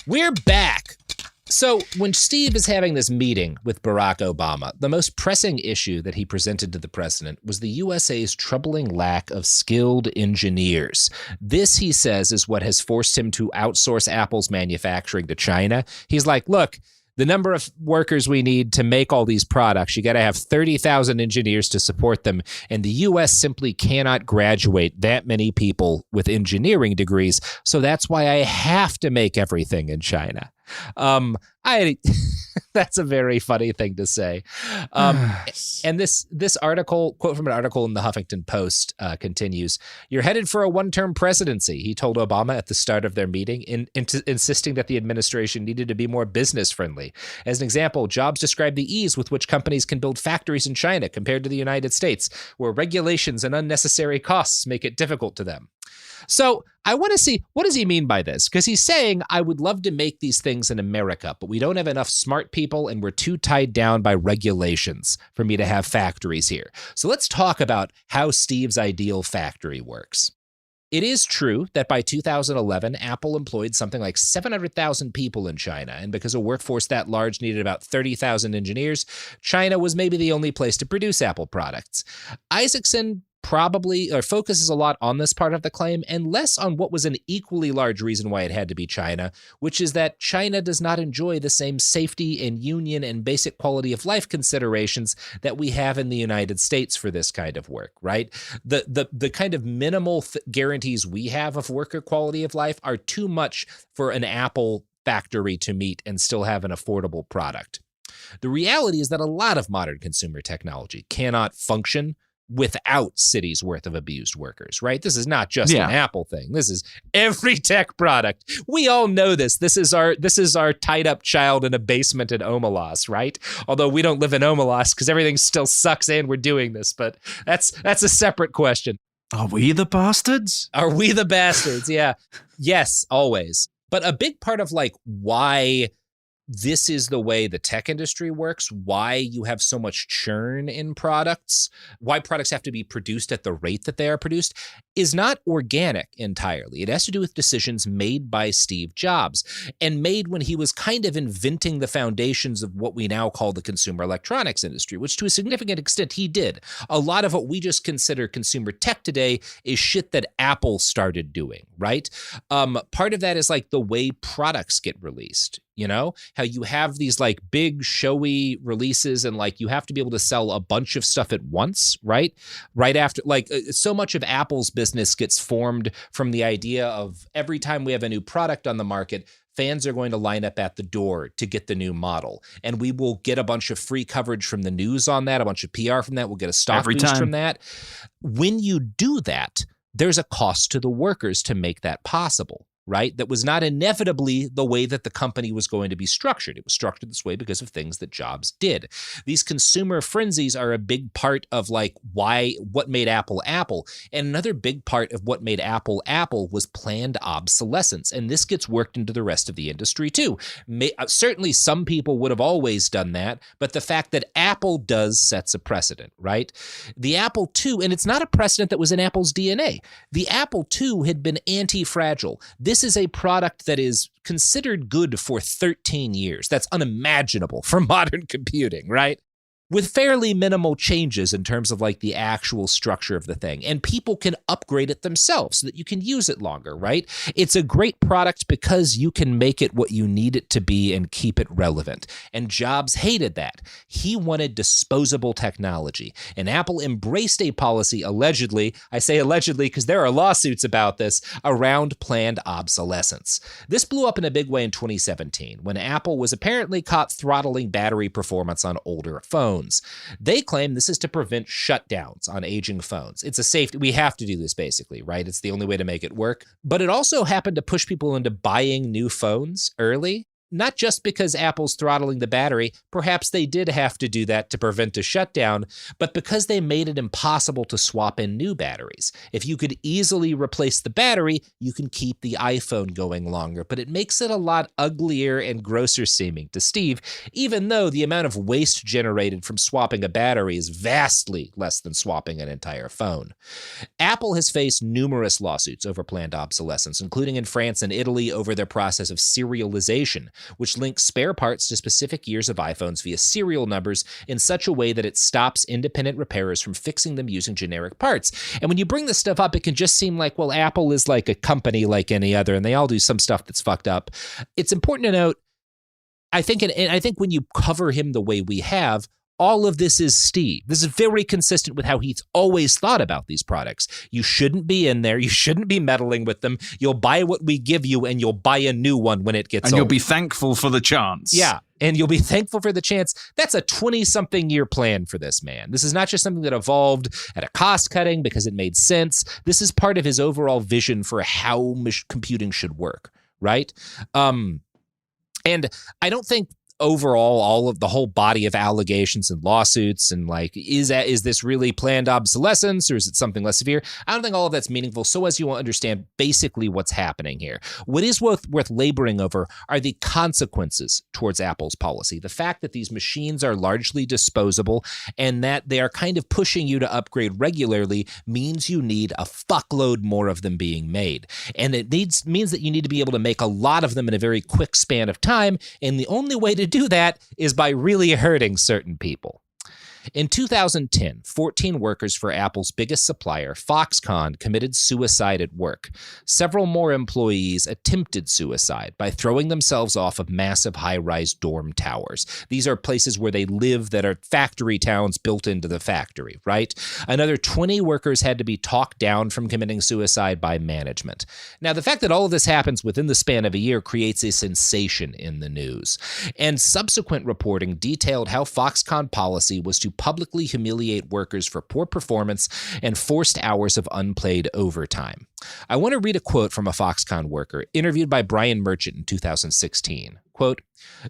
We're back. So when Steve is having this meeting with Barack Obama, the most pressing issue that he presented to the president was the USA's troubling lack of skilled engineers. This, he says, is what has forced him to outsource Apple's manufacturing to China. He's like, look, the number of workers we need to make all these products, you got to have 30,000 engineers to support them. And the U.S. simply cannot graduate that many people with engineering degrees. So that's why I have to make everything in China. That's a very funny thing to say. And this article, quote from an article in the Huffington Post, continues, "You're headed for a one-term presidency," he told Obama at the start of their meeting, insisting that the administration needed to be more business-friendly. As an example, Jobs described the ease with which companies can build factories in China compared to the United States, where regulations and unnecessary costs make it difficult to them. So I want to see, what does he mean by this? Because he's saying, I would love to make these things in America, but we don't have enough smart people and we're too tied down by regulations for me to have factories here. So let's talk about how Steve's ideal factory works. It is true that by 2011, Apple employed something like 700,000 people in China. And because a workforce that large needed about 30,000 engineers, China was maybe the only place to produce Apple products. Isaacson probably focuses a lot on this part of the claim and less on what was an equally large reason why it had to be China, which is that China does not enjoy the same safety and union and basic quality of life considerations that we have in the United States for this kind of work, right? The kind of minimal guarantees we have of worker quality of life are too much for an Apple factory to meet and still have an affordable product. The reality is that a lot of modern consumer technology cannot function without cities worth of abused workers, right? This is not just an Apple thing. This is every tech product. We all know this. This is our tied up child in a basement in Omelas, right? Although we don't live in Omelas because everything still sucks and we're doing this, but that's a separate question. Are we the bastards? Are we the bastards? Yeah. Yes, always. But a big part of like why this is the way the tech industry works, why you have so much churn in products, why products have to be produced at the rate that they are produced, is not organic entirely. It has to do with decisions made by Steve Jobs and made when he was kind of inventing the foundations of what we now call the consumer electronics industry, which to a significant extent he did. A lot of what we just consider consumer tech today is shit that Apple started doing, right? Part of that is like the way products get released. You know, how you have these like big showy releases and like you have to be able to sell a bunch of stuff at once, right? Right after, like so much of Apple's business gets formed from the idea of every time we have a new product on the market, fans are going to line up at the door to get the new model. And we will get a bunch of free coverage from the news on that, a bunch of PR from that. We'll get a stock boost from that. When you do that, there's a cost to the workers to make that possible. Right? That was not inevitably the way that the company was going to be structured. It was structured this way because of things that Jobs did. These consumer frenzies are a big part of like what made Apple Apple. And another big part of what made Apple Apple was planned obsolescence. And this gets worked into the rest of the industry too. Certainly some people would have always done that, but the fact that Apple does sets a precedent, right? The Apple II, and it's not a precedent that was in Apple's DNA. The Apple II had been anti-fragile. This This is a product that is considered good for 13 years. That's unimaginable for modern computing, right? With fairly minimal changes in terms of like the actual structure of the thing. And people can upgrade it themselves so that you can use it longer, right? It's a great product because you can make it what you need it to be and keep it relevant. And Jobs hated that. He wanted disposable technology. And Apple embraced a policy allegedly, I say allegedly because there are lawsuits about this, around planned obsolescence. This blew up in a big way in 2017 when Apple was apparently caught throttling battery performance on older phones. They claim this is to prevent shutdowns on aging phones. It's a safety. We have to do this basically, right? It's the only way to make it work. But it also happened to push people into buying new phones early. Not just because Apple's throttling the battery, perhaps they did have to do that to prevent a shutdown, but because they made it impossible to swap in new batteries. If you could easily replace the battery, you can keep the iPhone going longer, but it makes it a lot uglier and grosser seeming to Steve, even though the amount of waste generated from swapping a battery is vastly less than swapping an entire phone. Apple has faced numerous lawsuits over planned obsolescence, including in France and Italy over their process of serialization, which links spare parts to specific years of iPhones via serial numbers in such a way that it stops independent repairers from fixing them using generic parts. And when you bring this stuff up, it can just seem like, well, Apple is like a company like any other, and they all do some stuff that's fucked up. It's important to note, I think when you cover him the way we have, all of this is Steve. This is very consistent with how he's always thought about these products. You shouldn't be in there. You shouldn't be meddling with them. You'll buy what we give you, and you'll buy a new one when it gets old. And you'll be thankful for the chance. Yeah, and you'll be thankful for the chance. That's a 20-something year plan for this man. This is not just something that evolved at a cost-cutting because it made sense. This is part of his overall vision for how computing should work, right? And I don't think overall, all of the whole body of allegations and lawsuits and like, is this really planned obsolescence or is it something less severe? I don't think all of that's meaningful. So as you will understand basically what's happening here, what is worth laboring over are the consequences towards Apple's policy. The fact that these machines are largely disposable and that they are kind of pushing you to upgrade regularly means you need a fuckload more of them being made. And it means that you need to be able to make a lot of them in a very quick span of time. And the only way to do that is by really hurting certain people. In 2010, 14 workers for Apple's biggest supplier, Foxconn, committed suicide at work. Several more employees attempted suicide by throwing themselves off of massive high-rise dorm towers. These are places where they live that are factory towns built into the factory, right? Another 20 workers had to be talked down from committing suicide by management. Now, the fact that all of this happens within the span of a year creates a sensation in the news. And subsequent reporting detailed how Foxconn policy was to publicly humiliate workers for poor performance and forced hours of unpaid overtime. I want to read a quote from a Foxconn worker interviewed by Brian Merchant in 2016. Quote,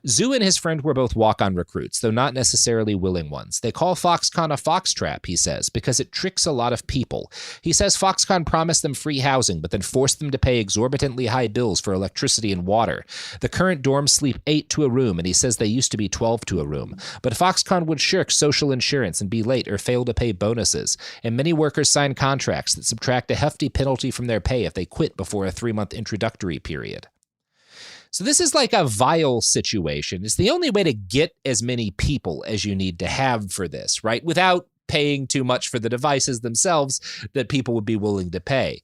Zhu and his friend were both walk-on recruits, though not necessarily willing ones. They call Foxconn a foxtrap, he says, because it tricks a lot of people. He says Foxconn promised them free housing, but then forced them to pay exorbitantly high bills for electricity and water. The current dorms sleep 8 to a room, and he says they used to be 12 to a room. But Foxconn would shirk social insurance and be late or fail to pay bonuses. And many workers sign contracts that subtract a hefty penalty from their pay if they quit before a 3-month introductory period. So this is like a vile situation. It's the only way to get as many people as you need to have for this, right? Without paying too much for the devices themselves that people would be willing to pay.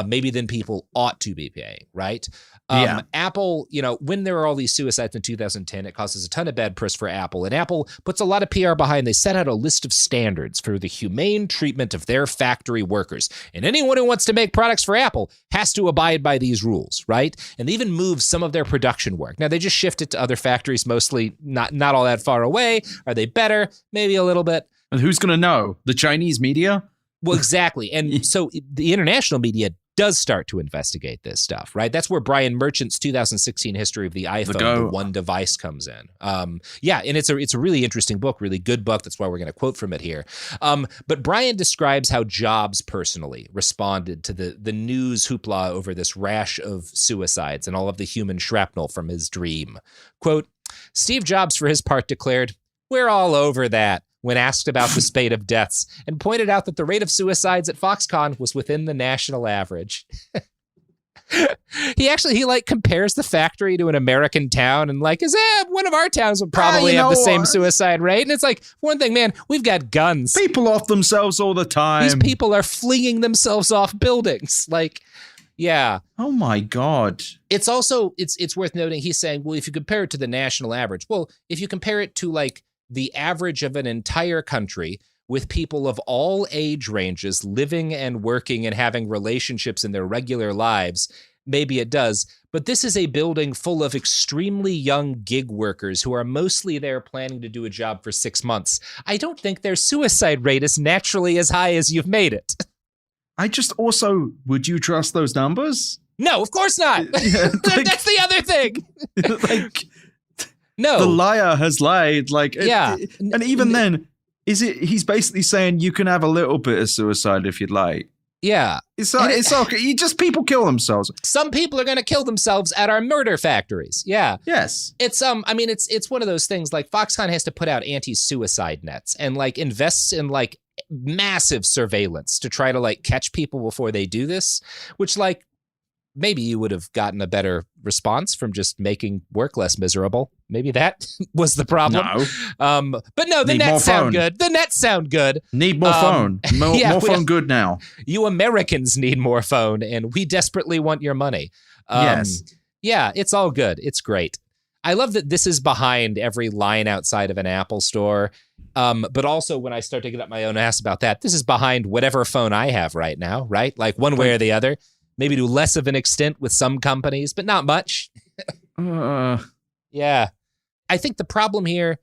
Maybe then people ought to be paying, right? Apple, when there are all these suicides in 2010, it causes a ton of bad press for Apple. And Apple puts a lot of PR behind. They set out a list of standards for the humane treatment of their factory workers. And anyone who wants to make products for Apple has to abide by these rules, right? And they even move some of their production work. Now, they just shift it to other factories, mostly not all that far away. Are they better? Maybe a little bit. And who's going to know? The Chinese media? Well, exactly. And so the international media does start to investigate this stuff, right? That's where Brian Merchant's 2016 history of the iPhone, the one device, comes in. And it's a really interesting book, really good book. That's why we're going to quote from it here. But Brian describes how Jobs personally responded to the news hoopla over this rash of suicides and all of the human shrapnel from his dream. Quote, Steve Jobs, for his part, declared, "We're all over that," when asked about the spate of deaths, and pointed out that the rate of suicides at Foxconn was within the national average. He like compares the factory to an American town and like is one of our towns would probably have the same suicide rate. And it's like, one thing, man, we've got guns. People off themselves all the time. These people are flinging themselves off buildings. Like, yeah. Oh my God. It's also it's worth noting he's saying, well, if you compare it to the national average, well, if you compare it to like the average of an entire country with people of all age ranges living and working and having relationships in their regular lives, maybe it does. But this is a building full of extremely young gig workers who are mostly there planning to do a job for 6 months. I don't think their suicide rate is naturally as high as you've made it. I just also, would you trust those numbers? No, of course not. Yeah, like, that's the other thing. Like, no. The liar has lied. Like, yeah. And even then, he's basically saying you can have a little bit of suicide if you'd like. Yeah. It's okay. People kill themselves. Some people are going to kill themselves at our murder factories. Yeah. Yes. It's it's one of those things like Foxconn has to put out anti-suicide nets and like invests in like massive surveillance to try to like catch people before they do this, which like maybe you would have gotten a better response from just making work less miserable. Maybe that was the problem. No. But no, the nets sound good. The nets sound good. Need more phone. More phone good now. You Americans need more phone, and we desperately want your money. Yes. Yeah, it's all good. It's great. I love that this is behind every line outside of an Apple store. But also when I start to get up my own ass about that, this is behind whatever phone I have right now, right? Like one way or the other. Maybe to less of an extent with some companies, but not much. Yeah. I think the problem here,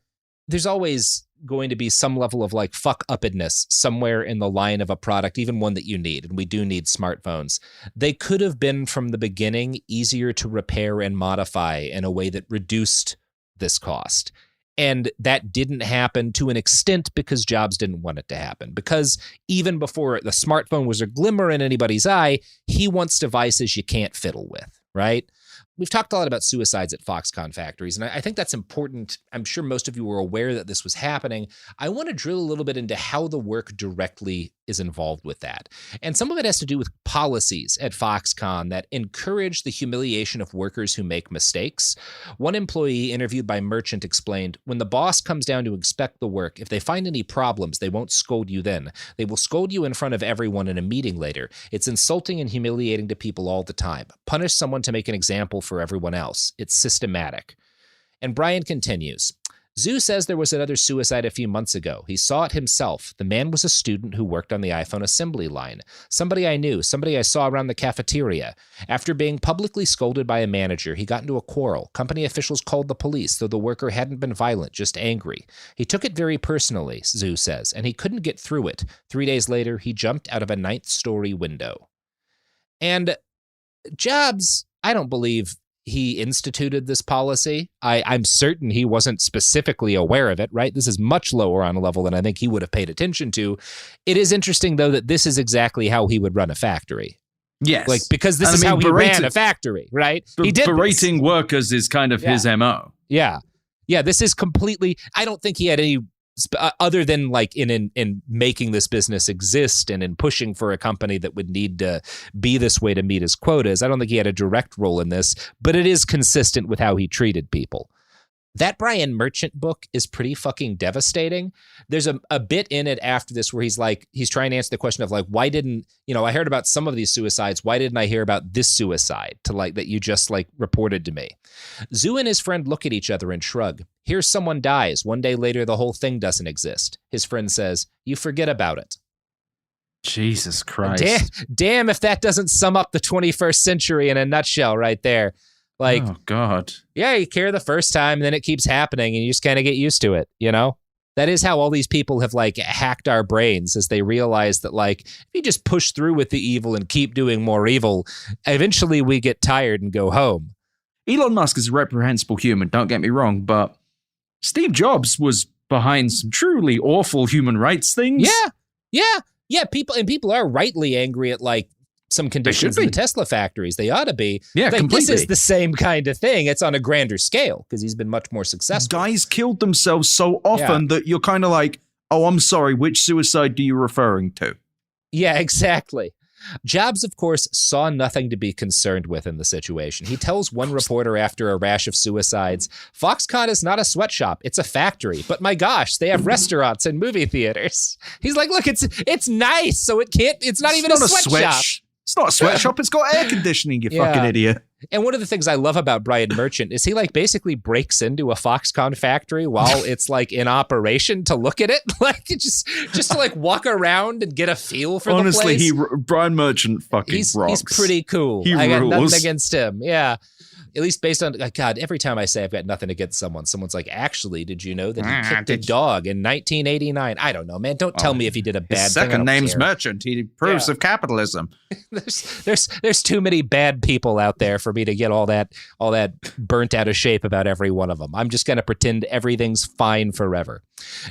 there's always going to be some level of like fuck-uppedness somewhere in the line of a product, even one that you need. And we do need smartphones. They could have been from the beginning easier to repair and modify in a way that reduced this cost. And that didn't happen to an extent because Jobs didn't want it to happen. Because even before the smartphone was a glimmer in anybody's eye, he wants devices you can't fiddle with, right? We've talked a lot about suicides at Foxconn factories, and I think that's important. I'm sure most of you were aware that this was happening. I want to drill a little bit into how the work directly is involved with that. And some of it has to do with policies at Foxconn that encourage the humiliation of workers who make mistakes. One employee interviewed by Merchant explained, when the boss comes down to inspect the work, if they find any problems, they won't scold you then. They will scold you in front of everyone in a meeting later. It's insulting and humiliating to people all the time. Punish someone to make an example for everyone else. It's systematic. And Brian continues, Zhu says there was another suicide a few months ago. He saw it himself. The man was a student who worked on the iPhone assembly line. Somebody I knew, somebody I saw around the cafeteria. After being publicly scolded by a manager, he got into a quarrel. Company officials called the police, though the worker hadn't been violent, just angry. He took it very personally, Zhu says, and he couldn't get through it. 3 days later, he jumped out of a 9th-story window. And Jobs, I don't believe he instituted this policy. I'm certain he wasn't specifically aware of it, right? This is much lower on a level than I think he would have paid attention to. It is interesting, though, that this is exactly how he would run a factory. Yes. Like, because this is how he ran a factory, right? He did berating workers is kind of his MO. Yeah. Yeah, this is completely, I don't think he had any, other than like in making this business exist and in pushing for a company that would need to be this way to meet his quotas. I don't think he had a direct role in this, but it is consistent with how he treated people. That Brian Merchant book is pretty fucking devastating. There's a bit in it after this where he's trying to answer the question of like, why didn't, I heard about some of these suicides. Why didn't I hear about this suicide that you just reported to me? Zhu and his friend look at each other and shrug. Here's someone dies. 1 day later, the whole thing doesn't exist. His friend says, you forget about it. Jesus Christ. Damn if that doesn't sum up the 21st century in a nutshell right there. Oh, God. Yeah, you care the first time, and then it keeps happening, and you just kind of get used to it, That is how all these people have, hacked our brains as they realize that, if you just push through with the evil and keep doing more evil, eventually we get tired and go home. Elon Musk is a reprehensible human, don't get me wrong, but Steve Jobs was behind some truly awful human rights things. Yeah. People are rightly angry at, some conditions in the Tesla factories. They ought to be. Yeah, completely. This is the same kind of thing. It's on a grander scale because he's been much more successful. Guys killed themselves so often that you're kind of like, oh, I'm sorry, which suicide are you referring to? Yeah, exactly. Jobs, of course, saw nothing to be concerned with in the situation. He tells one reporter after a rash of suicides, Foxconn is not a sweatshop, it's a factory. But my gosh, they have restaurants and movie theaters. He's like, look, it's nice, so it's not even a sweatshop. It's not a sweatshop, it's got air conditioning, you fucking idiot. And one of the things I love about Brian Merchant is he like basically breaks into a Foxconn factory while it's like in operation to look at it, like just to like walk around and get a feel for the place. Honestly, Brian Merchant fucking rocks. He's pretty cool. He I got rules. nothing against him. Yeah. At least based on, God, every time I say I've got nothing against someone's like, actually, did you know that he kicked a dog in 1989? I don't know, man. Don't tell me if he did a bad thing. His second name's Merchant. He approves of capitalism. There's too many bad people out there for me to get all that burnt out of shape about every one of them. I'm just going to pretend everything's fine forever.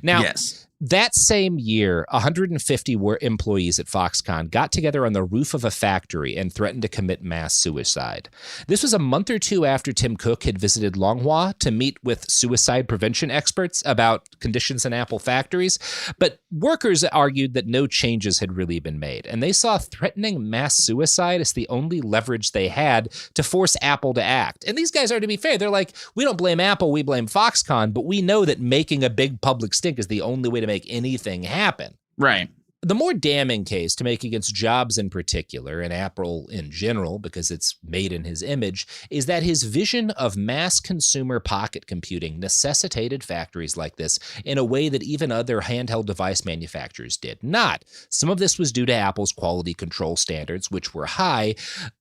Now, yes. That same year, 150 employees at Foxconn got together on the roof of a factory and threatened to commit mass suicide. This was a month or two after Tim Cook had visited Longhua to meet with suicide prevention experts about conditions in Apple factories, but workers argued that no changes had really been made, and they saw threatening mass suicide as the only leverage they had to force Apple to act. And these guys are, to be fair, they're like, we don't blame Apple, we blame Foxconn, but we know that making a big public stink is the only way to make anything happen. Right. The more damning case to make against Jobs in particular, and Apple in general, because it's made in his image, is that his vision of mass consumer pocket computing necessitated factories like this in a way that even other handheld device manufacturers did not. Some of this was due to Apple's quality control standards, which were high,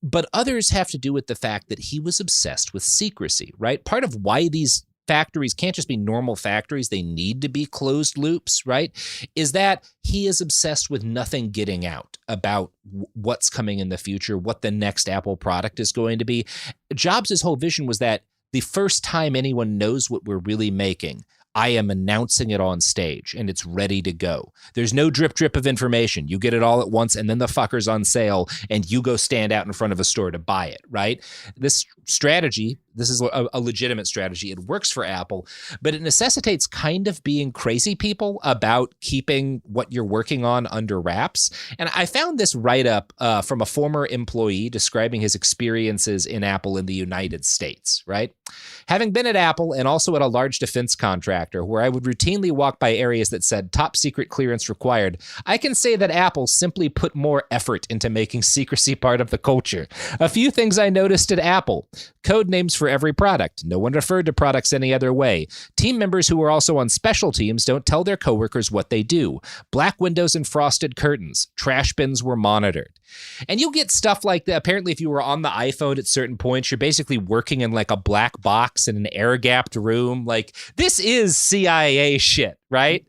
but others have to do with the fact that he was obsessed with secrecy, right? Part of why these factories can't just be normal factories, they need to be closed loops, right? Is that he is obsessed with nothing getting out about what's coming in the future, what the next Apple product is going to be. Jobs' whole vision was that the first time anyone knows what we're really making, I am announcing it on stage and it's ready to go. There's no drip of information. You get it all at once and then the fucker's on sale and you go stand out in front of a store to buy it, right? This strategy, this is a legitimate strategy. It works for Apple, but it necessitates kind of being crazy people about keeping what you're working on under wraps. And I found this write-up from a former employee describing his experiences in Apple in the United States, right? Having been at Apple and also at a large defense contractor where I would routinely walk by areas that said top secret clearance required, I can say that Apple simply put more effort into making secrecy part of the culture. A few things I noticed at Apple. Code names for every product. No one referred to products any other way. Team members who are also on special teams don't tell their coworkers what they do. Black windows and frosted curtains. Trash bins were monitored. And you'll get stuff like that. Apparently, if you were on the iPhone at certain points, you're basically working in like a black box in an air-gapped room. Like, this is CIA shit, right?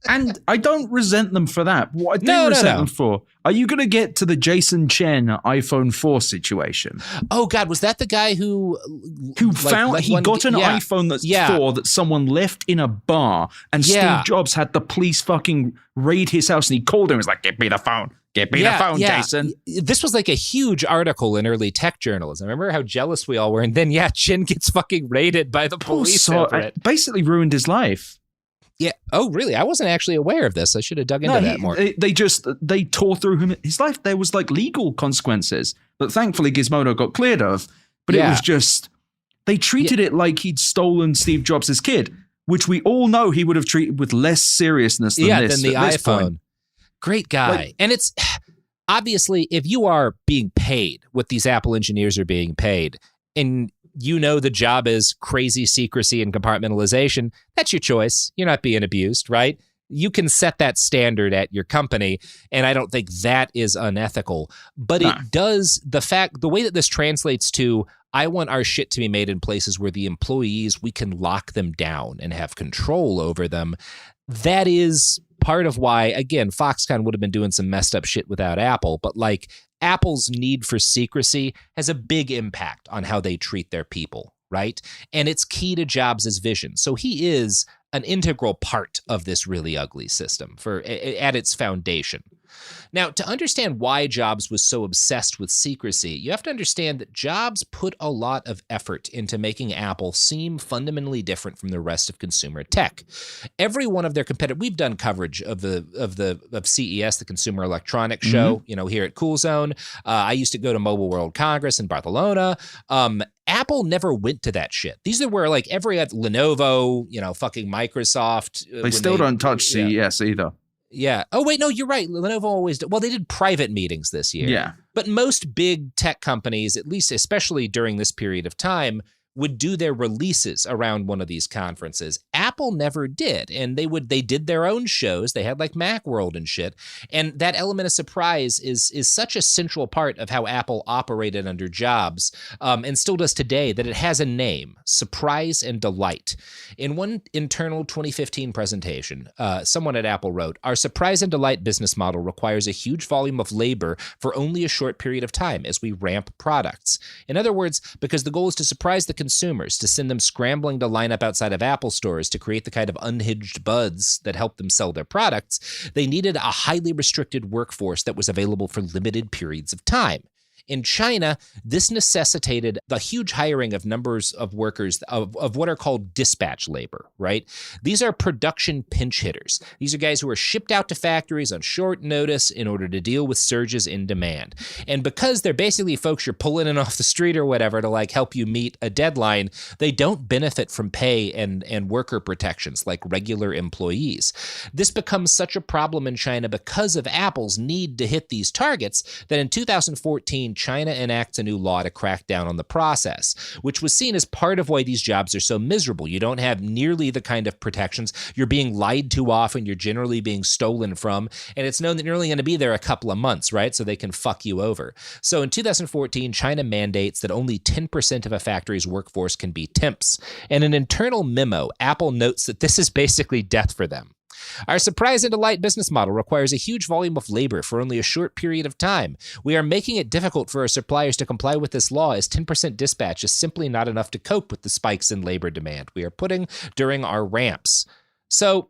And I don't resent them for that. What I do resent them for, are you going to get to the Jason Chen iPhone 4 situation? Oh, God, was that the guy who found he got an iPhone that's 4 that someone left in a bar, and Steve Jobs had the police fucking raid his house, and he called him and was like, "Get me the phone. Get me the phone, Jason." This was like a huge article in early tech journalism. Remember how jealous we all were? And then, Chen gets fucking raided by the police over it. Basically ruined his life. Yeah. Oh, really? I wasn't actually aware of this. I should have dug into that more. They tore through his life. There was like legal consequences that thankfully Gizmodo got cleared of. But it was just, they treated it like he'd stolen Steve Jobs' kid, which we all know he would have treated with less seriousness than this. Than the iPhone. Point. Great guy. And it's obviously, if you are being paid what these Apple engineers are being paid, and you know the job is crazy secrecy and compartmentalization, that's your choice. You're not being abused, right? You can set that standard at your company, and I don't think that is unethical. But it does, the way that this translates to, I want our shit to be made in places where the employees, we can lock them down and have control over them. That is part of why, again, Foxconn would have been doing some messed up shit without Apple, but like Apple's need for secrecy has a big impact on how they treat their people, right? And it's key to Jobs' vision. So he is an integral part of this really ugly system at its foundation. Now, to understand why Jobs was so obsessed with secrecy, you have to understand that Jobs put a lot of effort into making Apple seem fundamentally different from the rest of consumer tech. Every one of their competitors, we've done coverage of CES, the Consumer Electronics Show, here at Cool Zone. I used to go to Mobile World Congress in Barcelona. Apple never went to that shit. These are where like every Lenovo, fucking Microsoft. They still don't touch CES either. Yeah. Oh, wait, no, you're right. Lenovo always did. Well, they did private meetings this year. Yeah. But most big tech companies, at least especially during this period of time, would do their releases around one of these conferences. Apple never did. And they did their own shows. They had like Macworld and shit. And that element of surprise is such a central part of how Apple operated under Jobs, and still does today, that it has a name: surprise and delight. In one internal 2015 presentation, someone at Apple wrote, "Our surprise and delight business model requires a huge volume of labor for only a short period of time as we ramp products. In other words, because the goal is to surprise the consumers, to send them scrambling to line up outside of Apple stores to create the kind of unhinged buzz that helped them sell their products, they needed a highly restricted workforce that was available for limited periods of time. In China, this necessitated the huge hiring of numbers of workers of what are called dispatch labor, right? These are production pinch hitters. These are guys who are shipped out to factories on short notice in order to deal with surges in demand. And because they're basically folks you're pulling in off the street or whatever to like help you meet a deadline, they don't benefit from pay and worker protections like regular employees. This becomes such a problem in China because of Apple's need to hit these targets that in 2014, China enacts a new law to crack down on the process, which was seen as part of why these jobs are so miserable. You don't have nearly the kind of protections. You're being lied to often. You're generally being stolen from. And it's known that you're only going to be there a couple of months, right? So they can fuck you over. So in 2014, China mandates that only 10% of a factory's workforce can be temps. In an internal memo, Apple notes that this is basically death for them. Our surprise and delight business model requires a huge volume of labor for only a short period of time. We are making it difficult for our suppliers to comply with this law, as 10% dispatch is simply not enough to cope with the spikes in labor demand we are putting during our ramps." So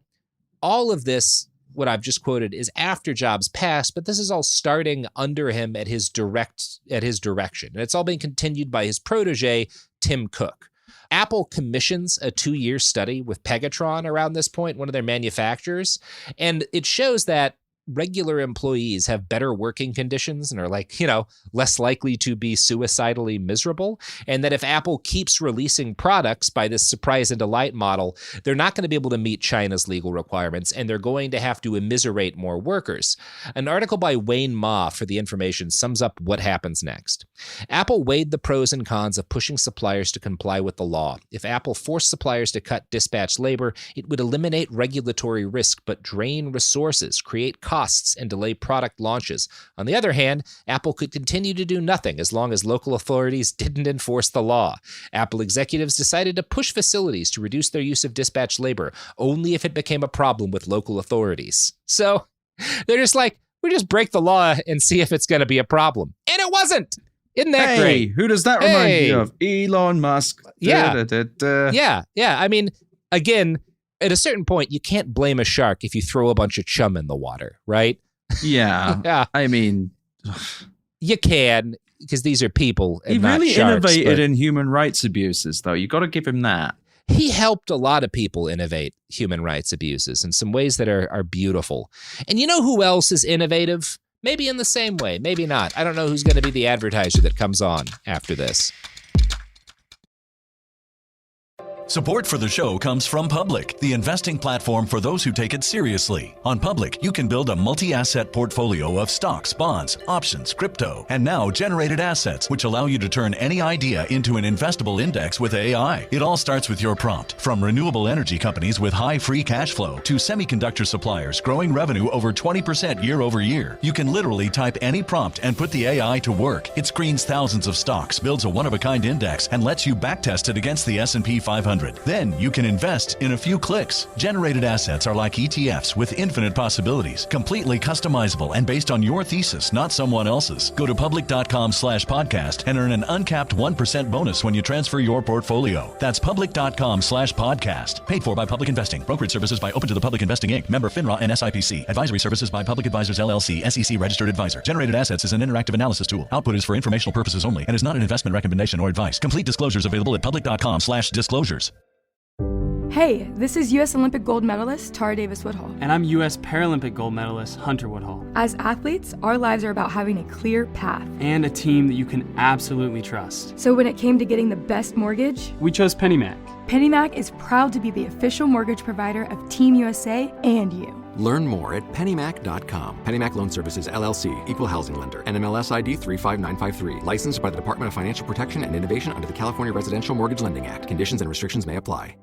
all of this, what I've just quoted, is after Jobs passed, but this is all starting under him at his direction. And it's all being continued by his protege, Tim Cook. Apple commissions a 2-year study with Pegatron around this point, one of their manufacturers, and it shows that regular employees have better working conditions and are less likely to be suicidally miserable. And that if Apple keeps releasing products by this surprise and delight model, they're not going to be able to meet China's legal requirements, and they're going to have to immiserate more workers. An article by Wayne Ma for The Information sums up what happens next. Apple weighed the pros and cons of pushing suppliers to comply with the law. If Apple forced suppliers to cut dispatch labor, it would eliminate regulatory risk but drain resources, create costs, and delay product launches. On the other hand, Apple could continue to do nothing as long as local authorities didn't enforce the law. Apple executives decided to push facilities to reduce their use of dispatch labor only if it became a problem with local authorities. So they're just like, we just break the law and see if it's going to be a problem. And it wasn't. Isn't that great? Who does that remind you of? Elon Musk. Yeah. Yeah. I mean, again, at a certain point, you can't blame a shark if you throw a bunch of chum in the water, right? Yeah. Yeah. I mean, you can, because these are people and he not really sharks, innovated in human rights abuses, though. You got to give him that. He helped a lot of people innovate human rights abuses in some ways that are beautiful. And you know who else is innovative? Maybe in the same way, maybe not. I don't know who's going to be the advertiser that comes on after this. Support for the show comes from Public, the investing platform for those who take it seriously. On Public, you can build a multi-asset portfolio of stocks, bonds, options, crypto, and now generated assets, which allow you to turn any idea into an investable index with AI. It all starts with your prompt. From renewable energy companies with high free cash flow to semiconductor suppliers growing revenue over 20% year over year, you can literally type any prompt and put the AI to work. It screens thousands of stocks, builds a one-of-a-kind index, and lets you backtest it against the S&P 500. 100. Then you can invest in a few clicks. Generated assets are like ETFs with infinite possibilities, completely customizable and based on your thesis, not someone else's. Go to public.com/podcast and earn an uncapped 1% bonus when you transfer your portfolio. That's public.com/podcast. Paid for by Public Investing. Brokerage services by Open to the Public Investing Inc. Member FINRA and SIPC. Advisory services by Public Advisors LLC, SEC registered advisor. Generated assets is an interactive analysis tool. Output is for informational purposes only and is not an investment recommendation or advice. Complete disclosures available at public.com/disclosures. Hey, this is U.S. Olympic gold medalist Tara Davis Woodhull. And I'm U.S. Paralympic gold medalist Hunter Woodhull. As athletes, our lives are about having a clear path. And a team that you can absolutely trust. So when it came to getting the best mortgage, we chose PennyMac. PennyMac is proud to be the official mortgage provider of Team USA and you. Learn more at pennymac.com. PennyMac Loan Services, LLC, Equal Housing Lender, NMLS ID 35953. Licensed by the Department of Financial Protection and Innovation under the California Residential Mortgage Lending Act. Conditions and restrictions may apply.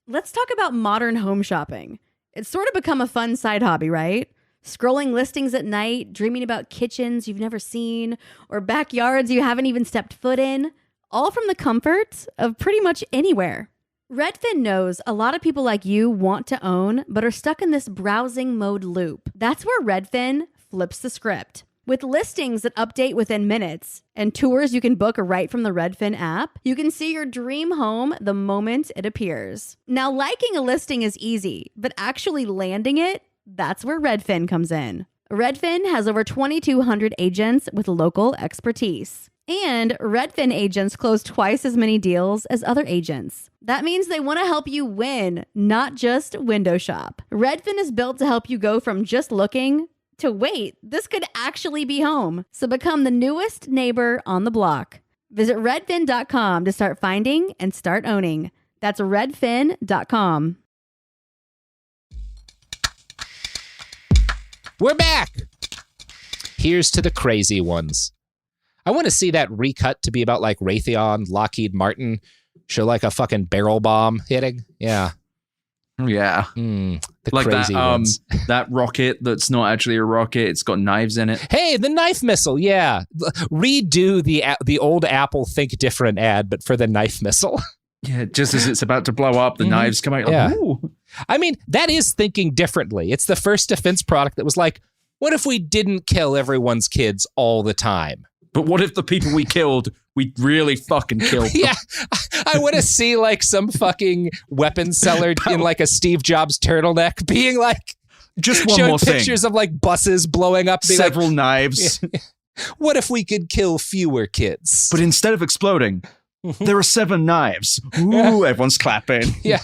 Let's talk about modern home shopping. It's sort of become a fun side hobby, right? Scrolling listings at night, dreaming about kitchens you've never seen, or backyards you haven't even stepped foot in, all from the comfort of pretty much anywhere. Redfin knows a lot of people like you want to own, but are stuck in this browsing mode loop. That's where Redfin flips the script. With listings that update within minutes and tours you can book right from the Redfin app, you can see your dream home the moment it appears. Now, liking a listing is easy, but actually landing it, that's where Redfin comes in. Redfin has over 2,200 agents with local expertise. And Redfin agents close twice as many deals as other agents. That means they want to help you win, not just window shop. Redfin is built to help you go from just looking to wait, this could actually be home. So become the newest neighbor on the block. Visit redfin.com to start finding and start owning. That's redfin.com. We're back. Here's to the crazy ones. I want to see that recut to be about like Raytheon, Lockheed Martin, show like a fucking barrel bomb hitting. Yeah. Yeah. The like crazy ones. That rocket that's not actually a rocket. It's got knives in it. Hey, the knife missile. Yeah. Redo the old Apple Think Different ad, but for the knife missile. Yeah, just as it's about to blow up, the knives come out. Yeah. Ooh. I mean, that is thinking differently. It's the first defense product that was like, what if we didn't kill everyone's kids all the time? But what if the people we killed, we really fucking killed them? Yeah, I want to see like some fucking weapon seller in like a Steve Jobs turtleneck being like, just one showing more thing. Pictures of like buses blowing up. Several knives. Yeah. What if we could kill fewer kids? But instead of exploding, there are 7 knives. Ooh, everyone's clapping. Yeah.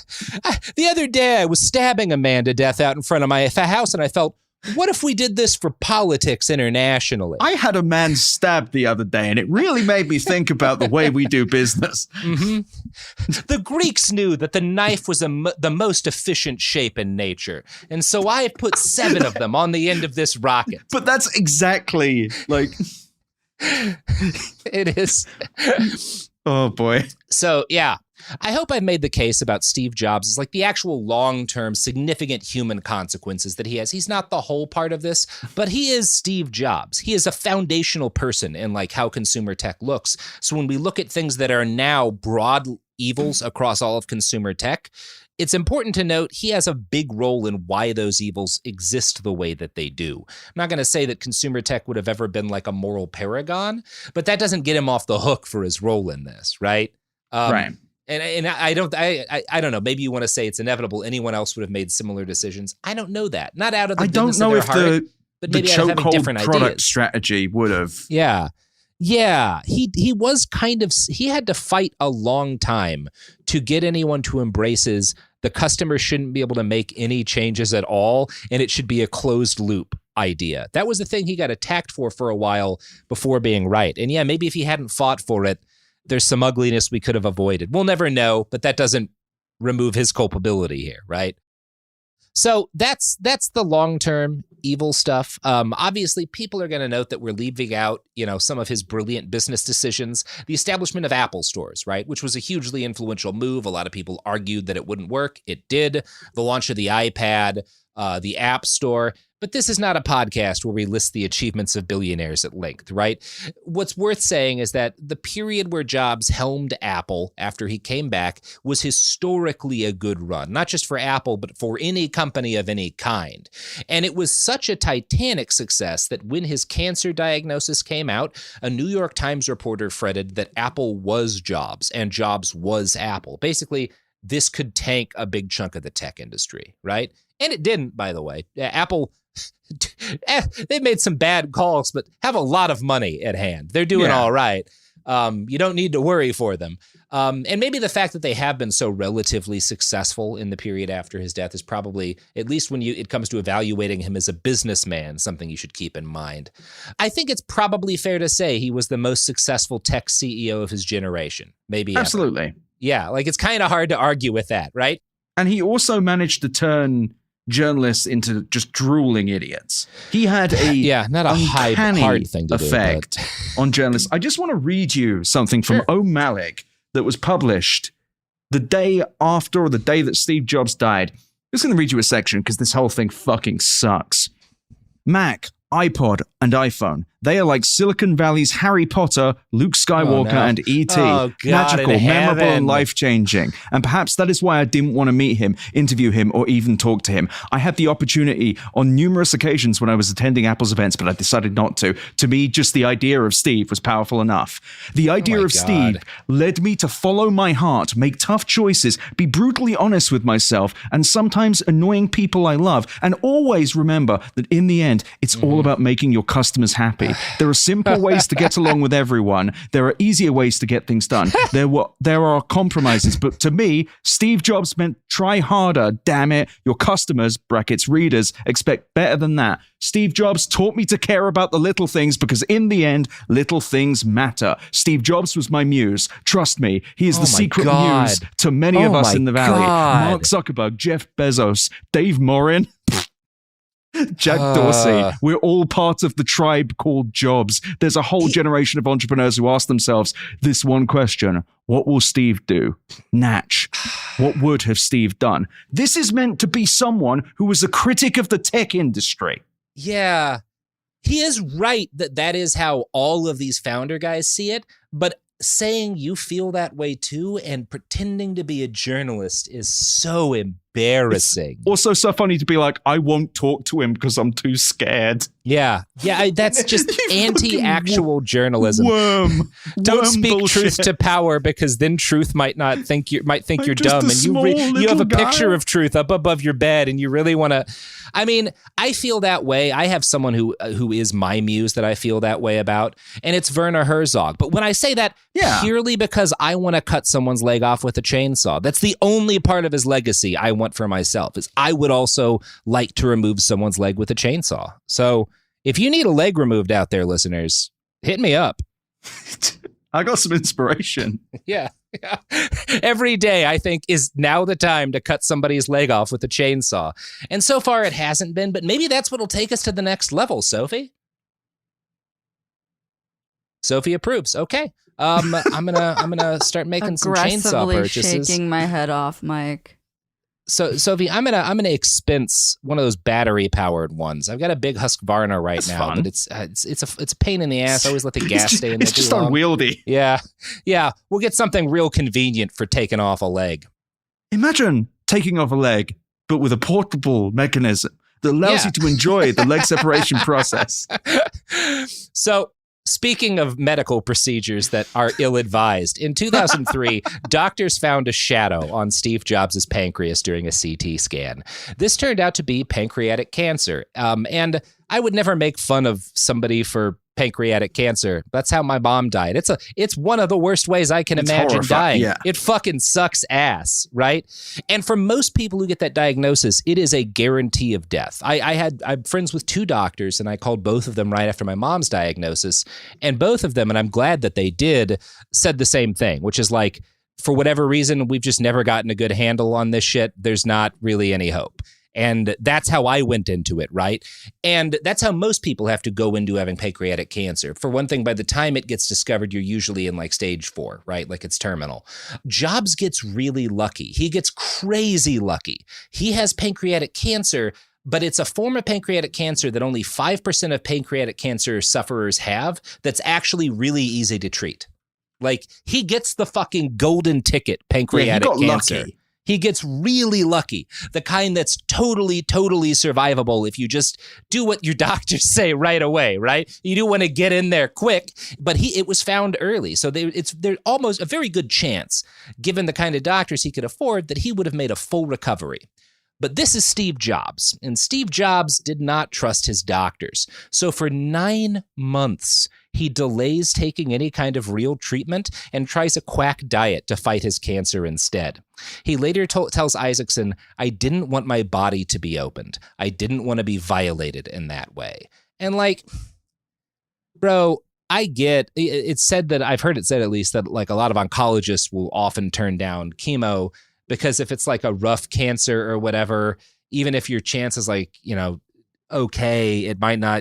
The other day I was stabbing a man to death out in front of my house and I felt, what if we did this for politics internationally? I had a man stabbed the other day, and it really made me think about the way we do business. The Greeks knew that the knife was the most efficient shape in nature, and so I put 7 of them on the end of this rocket. But that's exactly like... It is. Oh, boy. So, yeah. I hope I've made the case about Steve Jobs as like the actual long-term significant human consequences that he has. He's not the whole part of this, but he is Steve Jobs. He is a foundational person in like how consumer tech looks. So when we look at things that are now broad evils across all of consumer tech, it's important to note he has a big role in why those evils exist the way that they do. I'm not going to say that consumer tech would have ever been like a moral paragon, but that doesn't get him off the hook for his role in this, right? Right. And I don't know. Maybe you want to say it's inevitable. Anyone else would have made similar decisions. I don't know that. Not out of the goodness of their heart, but maybe out of having different product ideas. Strategy would have. Yeah. He was he had to fight a long time to get anyone to embrace the customer shouldn't be able to make any changes at all, and it should be a closed loop idea. That was the thing he got attacked for a while before being right. And yeah, maybe if he hadn't fought for it, there's some ugliness we could have avoided. We'll never know, but that doesn't remove his culpability here, right? So that's the long-term evil stuff. Obviously, people are going to note that we're leaving out, some of his brilliant business decisions. The establishment of Apple stores, right, which was a hugely influential move. A lot of people argued that it wouldn't work. It did. The launch of the iPad, the App Store. But this is not a podcast where we list the achievements of billionaires at length, right? What's worth saying is that the period where Jobs helmed Apple after he came back was historically a good run, not just for Apple, but for any company of any kind. And it was such a titanic success that when his cancer diagnosis came out, a New York Times reporter fretted that Apple was Jobs and Jobs was Apple. Basically, this could tank a big chunk of the tech industry, right? And it didn't, by the way. Apple, they've made some bad calls, but have a lot of money at hand. They're doing all right. You don't need to worry for them. And maybe the fact that they have been so relatively successful in the period after his death is probably, at least when it comes to evaluating him as a businessman, something you should keep in mind. I think it's probably fair to say he was the most successful tech CEO of his generation, maybe Absolutely. Ever. Yeah, like it's kind of hard to argue with that, right? And he also managed to turn journalists into just drooling idiots. He had a not a hard thing to effect on journalists. I just want to read you something from O'Malley that was published the day after or the day that Steve Jobs died. I'm just going to read you a section because this whole thing fucking sucks. Mac, iPod, and iPhone. They are like Silicon Valley's Harry Potter, Luke Skywalker, and E.T. Magical, memorable, and life-changing. And perhaps that is why I didn't want to meet him, interview him, or even talk to him. I had the opportunity on numerous occasions when I was attending Apple's events, but I decided not to. To me, just the idea of Steve was powerful enough. The idea of Steve led me to follow my heart, make tough choices, be brutally honest with myself, and sometimes annoying people I love, and always remember that in the end, it's all about making your customers happy. There are simple ways to get along with everyone. There are easier ways to get things done. There are compromises, but to me, Steve Jobs meant try harder. Damn it. Your customers, brackets readers, expect better than that. Steve Jobs taught me to care about the little things because in the end, little things matter. Steve Jobs was my muse. Trust me, he is the secret muse to many of us in the Valley. Mark Zuckerberg, Jeff Bezos, Dave Morin, Jack Dorsey. We're all part of the tribe called Jobs. There's a whole generation of entrepreneurs who ask themselves this one question: what will Steve do? Natch. What would have Steve done? This is meant to be someone who was a critic of the tech industry. Yeah, he is right that is how all of these founder guys see it, but saying you feel that way too and pretending to be a journalist is so embarrassing. It's also so funny to be like, I won't talk to him because I'm too scared. Yeah, that's just anti-actual journalism. Don't speak bullshit. Truth to power because then truth might think you're dumb, and you have a picture of truth up above your bed, and you really want to. I mean, I feel that way. I have someone who is my muse that I feel that way about, and it's Werner Herzog. But when I say that, purely because I want to cut someone's leg off with a chainsaw. That's the only part of his legacy I want for myself. Is I would also like to remove someone's leg with a chainsaw. So if you need a leg removed out there, listeners, hit me up. I got some inspiration. Yeah. Every day I think is now the time to cut somebody's leg off with a chainsaw. And so far it hasn't been, but maybe that's what'll take us to the next level, Sophie. Sophie approves. Okay. I'm gonna start making some chainsaw purchases. Shaking my head off, Mike. So Sophie, I'm gonna expense one of those battery powered ones. I've got a big Husqvarna right now, but it's a pain in the ass. I always let the gas stay in there. It's just unwieldy. Yeah. We'll get something real convenient for taking off a leg. Imagine taking off a leg, but with a portable mechanism that allows you to enjoy the leg separation process. So, speaking of medical procedures that are ill-advised, in 2003, doctors found a shadow on Steve Jobs' pancreas during a CT scan. This turned out to be pancreatic cancer. And I would never make fun of somebody for pancreatic cancer. That's how my mom died. It's one of the worst ways I can imagine dying. Yeah. It fucking sucks ass, right? And for most people who get that diagnosis, it is a guarantee of death. I'm friends with two doctors, and I called both of them right after my mom's diagnosis, and both of them, and I'm glad that they did, said the same thing, which is like, for whatever reason, we've just never gotten a good handle on this shit. There's not really any hope. And that's how I went into it, right? And that's how most people have to go into having pancreatic cancer. For one thing, by the time it gets discovered, you're usually in like stage 4, right? Like it's terminal. Jobs gets really lucky. He gets crazy lucky. He has pancreatic cancer but it's a form of pancreatic cancer that only 5% of pancreatic cancer sufferers have that's actually really easy to treat. Like, he gets the fucking golden ticket pancreatic cancer. Lucky. He gets really lucky, the kind that's totally, totally survivable if you just do what your doctors say right away, right? You do want to get in there quick, but it was found early. So there's almost a very good chance, given the kind of doctors he could afford, that he would have made a full recovery. But this is Steve Jobs, and Steve Jobs did not trust his doctors. So for 9 months, he delays taking any kind of real treatment and tries a quack diet to fight his cancer instead. He later tells Isaacson, "I didn't want my body to be opened. I didn't want to be violated in that way." And like, bro, I get, it's said that, I've heard it said at least, that like a lot of oncologists will often turn down chemo because if it's like a rough cancer or whatever, even if your chance is like, okay,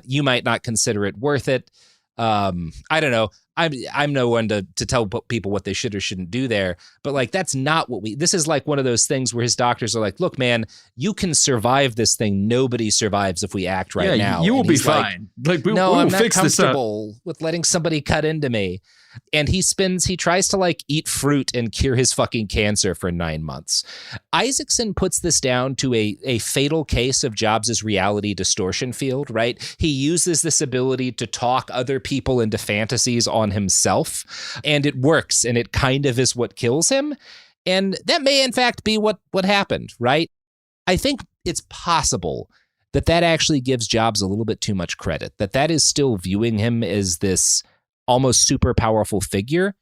you might not consider it worth it. I don't know. I'm no one to tell people what they should or shouldn't do there, but like, that's not what this is like one of those things where his doctors are like, look, man, you can survive this thing. Nobody survives if we act right now. You will be fine. I'm not comfortable with letting somebody cut into me. And he tries to like eat fruit and cure his fucking cancer for 9 months. Isaacson puts this down to a fatal case of Jobs' reality distortion field, right? He uses this ability to talk other people into fantasies on himself, and it works, and it kind of is what kills him. And that may in fact be what happened, right? I think it's possible that actually gives Jobs a little bit too much credit, that is still viewing him as this almost super powerful figure,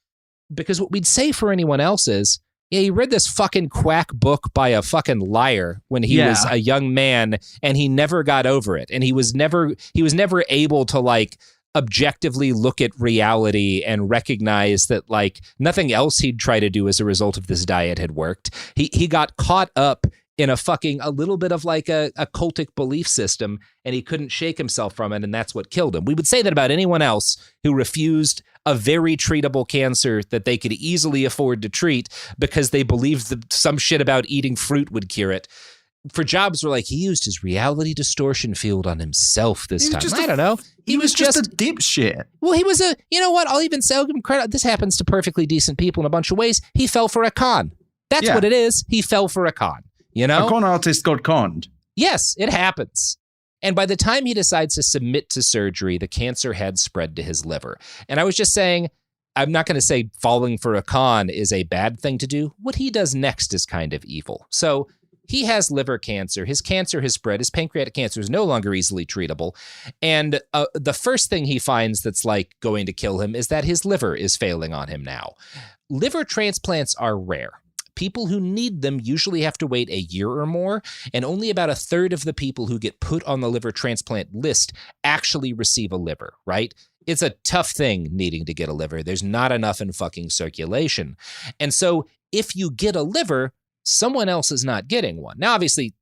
because what we'd say for anyone else is, yeah, he read this fucking quack book by a fucking liar when he was a young man, and he never got over it. And he was never able to like objectively look at reality and recognize that like nothing else he'd try to do as a result of this diet had worked. He got caught up in a little bit of like a cultic belief system, and he couldn't shake himself from it, and that's what killed him. We would say that about anyone else who refused a very treatable cancer that they could easily afford to treat because they believed some shit about eating fruit would cure it. For Jobs, we're like, he used his reality distortion field on himself this time. I don't know. He was just a dipshit. Well, he was you know what? I'll even say, I'll give him credit. This happens to perfectly decent people in a bunch of ways. He fell for a con. That's what it is. He fell for a con. A con artist got conned. Yes, it happens. And by the time he decides to submit to surgery, the cancer had spread to his liver. And I was just saying, I'm not going to say falling for a con is a bad thing to do. What he does next is kind of evil. So he has liver cancer. His cancer has spread. His pancreatic cancer is no longer easily treatable. And the first thing he finds that's like going to kill him is that his liver is failing on him now. Liver transplants are rare. People who need them usually have to wait a year or more, and only about a third of the people who get put on the liver transplant list actually receive a liver, right? It's a tough thing needing to get a liver. There's not enough in fucking circulation. And so if you get a liver, someone else is not getting one. Now, obviously,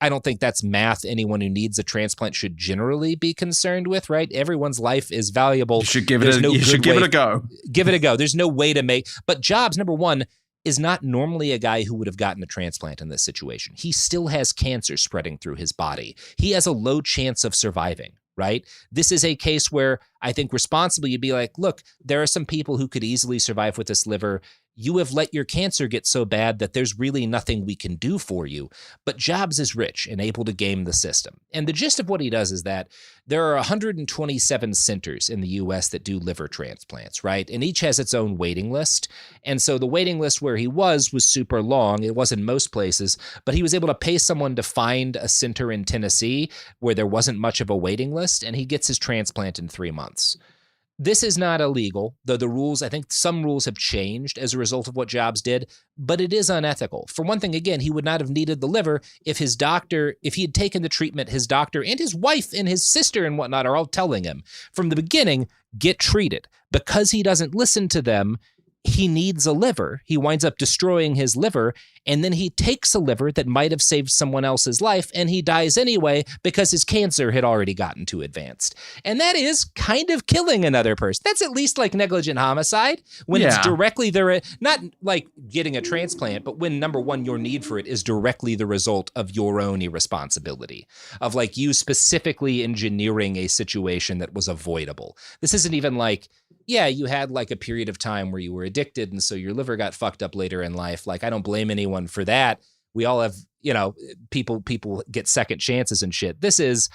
I don't think that's math anyone who needs a transplant should generally be concerned with, right? Everyone's life is valuable. You should give it a go. Give it a go. There's no way to make, but Jobs, number one, is not normally a guy who would have gotten a transplant in this situation. He still has cancer spreading through his body. He has a low chance of surviving, right? This is a case where I think responsibly you'd be like, look, there are some people who could easily survive with this liver. You have let your cancer get so bad that there's really nothing we can do for you. But Jobs is rich and able to game the system. And the gist of what he does is that there are 127 centers in the U.S. that do liver transplants, right? And each has its own waiting list. And so the waiting list where he was super long. It was in most places, but he was able to pay someone to find a center in Tennessee where there wasn't much of a waiting list, and he gets his transplant in 3 months. This is not illegal, though the rules, I think some rules have changed as a result of what Jobs did, but it is unethical. For one thing, again, he would not have needed the liver if he had taken the treatment, his doctor and his wife and his sister and whatnot are all telling him from the beginning, get treated. Because he doesn't listen to them, he needs a liver. He winds up destroying his liver, and then he takes a liver that might have saved someone else's life, and he dies anyway because his cancer had already gotten too advanced. And that is kind of killing another person. That's at least like negligent homicide when it's directly there, not like getting a transplant, but when, number one, your need for it is directly the result of your own irresponsibility, of like you specifically engineering a situation that was avoidable. This isn't even like, yeah, you had like a period of time where you were addicted and so your liver got fucked up later in life. Like, I don't blame anyone for that. We all have, people get second chances and shit. This is,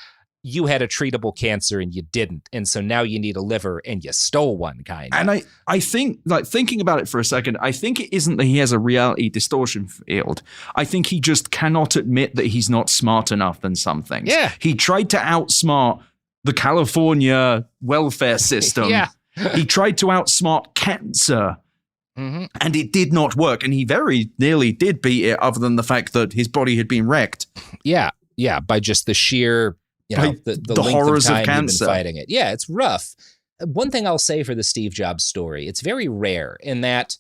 you had a treatable cancer and you didn't. And so now you need a liver and you stole one, kind of. And I think, like, thinking about it for a second, I think it isn't that he has a reality distortion field. I think he just cannot admit that he's not smart enough than some things. Yeah. He tried to outsmart the California welfare system. Yeah. He tried to outsmart cancer, and it did not work. And he very nearly did beat it, other than the fact that his body had been wrecked. Yeah, by just the sheer, the horrors of, time of cancer. Been fighting it. Yeah, it's rough. One thing I'll say for the Steve Jobs story, it's very rare in that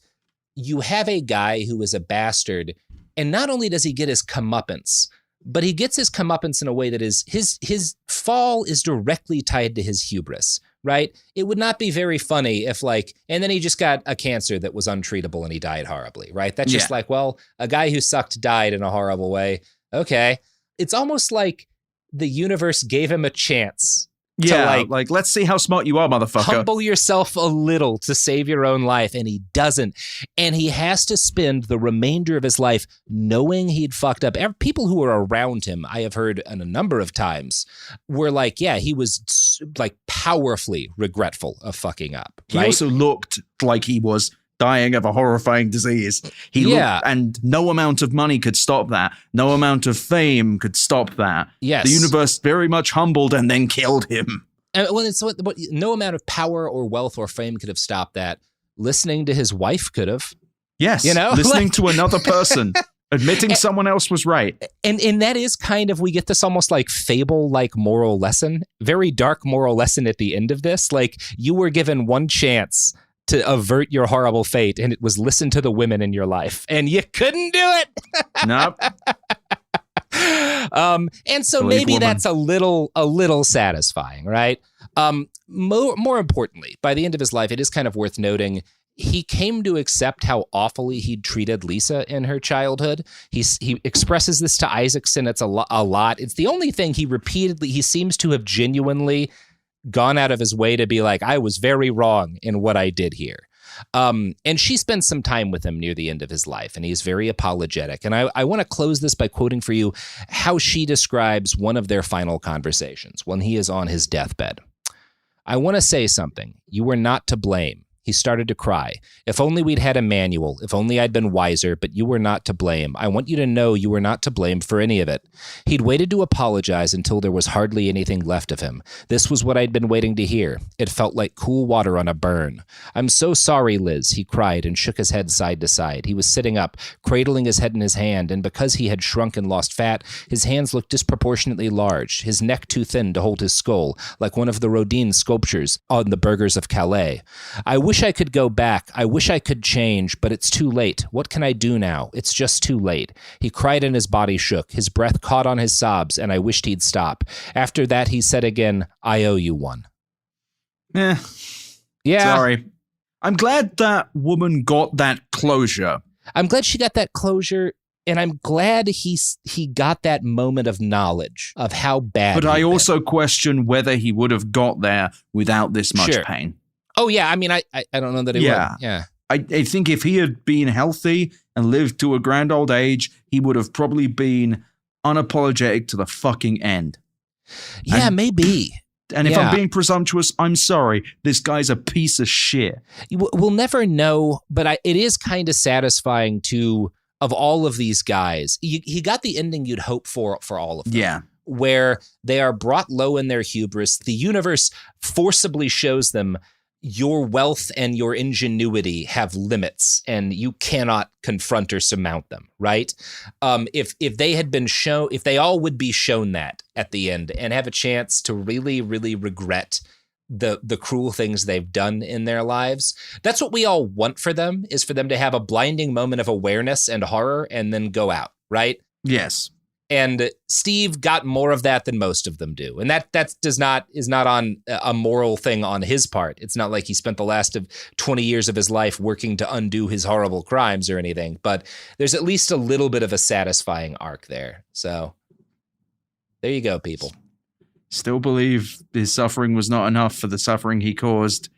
you have a guy who is a bastard, and not only does he get his comeuppance, but he gets his comeuppance in a way that is his fall is directly tied to his hubris. Right? It would not be very funny if and then he just got a cancer that was untreatable and he died horribly, right? That's just like, well, a guy who sucked died in a horrible way. Okay. It's almost like the universe gave him a chance. Yeah, let's see how smart you are, motherfucker. Humble yourself a little to save your own life, and he doesn't. And he has to spend the remainder of his life knowing he'd fucked up. People who were around him, I have heard a number of times, were like, yeah, he was like powerfully regretful of fucking up. He also looked like he was dying of a horrifying disease. And no amount of money could stop that. No amount of fame could stop that. Yes. The universe very much humbled and then killed him. And no amount of power or wealth or fame could have stopped that. Listening to his wife could have. Yes. Listening to another person. Admitting someone else was right. And that is kind of, we get this almost like fable-like moral lesson. Very dark moral lesson at the end of this. Like, you were given one chance to avert your horrible fate, and it was listen to the women in your life, and you couldn't do it. Nope. And so maybe that's a little satisfying, right? More importantly, by the end of his life, it is kind of worth noting he came to accept how awfully he'd treated Lisa in her childhood. He expresses this to Isaacson. It's a lot. It's the only thing he seems to have genuinely gone out of his way to be like, I was very wrong in what I did here. And she spends some time with him near the end of his life, and he's very apologetic. And I want to close this by quoting for you how she describes one of their final conversations when he is on his deathbed. I want to say something. You were not to blame. He started to cry. If only we'd had a manual. If only I'd been wiser, but you were not to blame. I want you to know you were not to blame for any of it. He'd waited to apologize until there was hardly anything left of him. This was what I'd been waiting to hear. It felt like cool water on a burn. I'm so sorry, Liz, he cried and shook his head side to side. He was sitting up, cradling his head in his hand, and because he had shrunk and lost fat, his hands looked disproportionately large, his neck too thin to hold his skull, like one of the Rodin sculptures on the burghers of Calais. I wish I could go back. I wish I could change, but it's too late. What can I do now? It's just too late. He cried and his body shook. His breath caught on his sobs, and I wished he'd stop. After that, he said again, I owe you one. Yeah. Sorry. I'm glad that woman got that closure. I'm glad she got that closure, and I'm glad he got that moment of knowledge of how bad. But I also question whether he would have got there without this much pain. Oh, yeah. I mean, I don't know that he would. Yeah. I think if he had been healthy and lived to a grand old age, he would have probably been unapologetic to the fucking end. Yeah, maybe. And if I'm being presumptuous, I'm sorry. This guy's a piece of shit. We'll never know, but it is kind of satisfying to, of all of these guys, he got the ending you'd hope for all of them. Yeah. Where they are brought low in their hubris. The universe forcibly shows them your wealth and your ingenuity have limits and you cannot confront or surmount them, right? If they had been shown, if they all would be shown that at the end and have a chance to really, really regret the cruel things they've done in their lives. That's what we all want for them, is for them to have a blinding moment of awareness and horror and then go out, right? Yes. And Steve got more of that than most of them do. And that is not on a moral thing on his part. It's not like he spent the last of 20 years of his life working to undo his horrible crimes or anything, but there's at least a little bit of a satisfying arc there. So there you go, people. Still believe his suffering was not enough for the suffering he caused.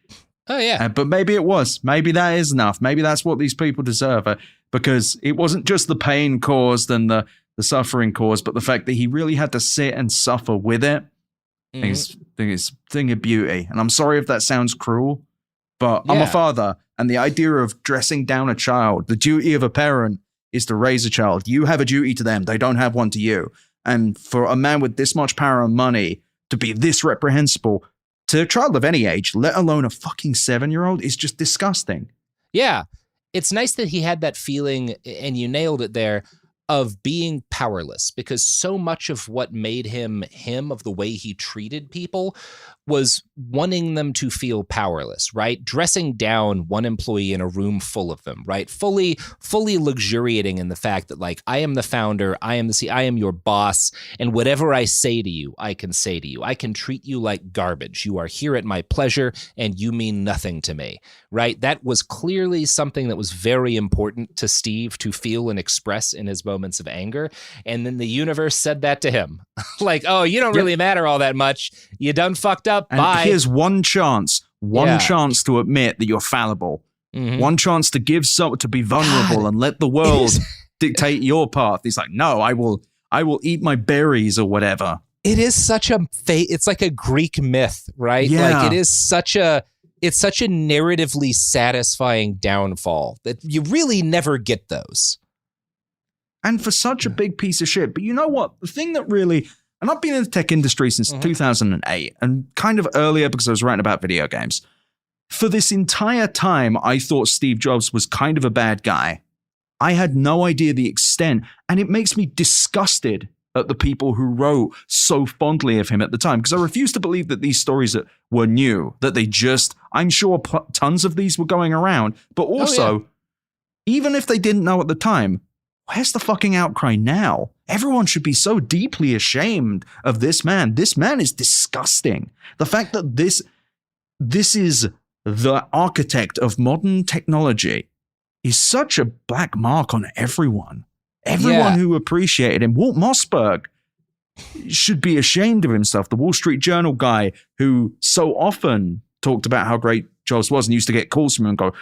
Oh, yeah. But maybe it was. Maybe that is enough. Maybe that's what these people deserve. Because it wasn't just the pain caused and the suffering caused, but the fact that he really had to sit and suffer with it. I think it's a thing of beauty. And I'm sorry if that sounds cruel, but I'm a father. And the idea of dressing down a child, the duty of a parent is to raise a child. You have a duty to them. They don't have one to you. And for a man with this much power and money to be this reprehensible to a child of any age, let alone a fucking 7-year-old, is just disgusting. Yeah. It's nice that he had that feeling, and you nailed it there, of being powerless, because so much of what made him, of the way he treated people, was wanting them to feel powerless, right? Dressing down one employee in a room full of them, right? Fully luxuriating in the fact that, like, I am the founder, I am your boss, and whatever I say to you, I can say to you. I can treat you like garbage. You are here at my pleasure, and you mean nothing to me, right? That was clearly something that was very important to Steve to feel and express in his moments of anger. And then the universe said that to him. Like, oh, you don't really matter all that much. You done fucked up. And bye. Here's one chance to admit that you're fallible. Mm-hmm. One chance to give to be vulnerable and let the world dictate your path. He's like, no, I will eat my berries or whatever. It is such a it's like a Greek myth, right? Yeah. Like it's such a narratively satisfying downfall that you really never get those. And for such a big piece of shit. But you know what? The thing that really, and I've been in the tech industry since 2008 and kind of earlier because I was writing about video games. For this entire time, I thought Steve Jobs was kind of a bad guy. I had no idea the extent, and it makes me disgusted at the people who wrote so fondly of him at the time, because I refuse to believe that these stories were new, that they just, I'm sure tons of these were going around, but also, even if they didn't know at the time, where's the fucking outcry now? Everyone should be so deeply ashamed of this man. This man is disgusting. The fact that this is the architect of modern technology is such a black mark on everyone. Everyone who appreciated him. Walt Mossberg should be ashamed of himself. The Wall Street Journal guy who so often talked about how great Jobs was and used to get calls from him and go,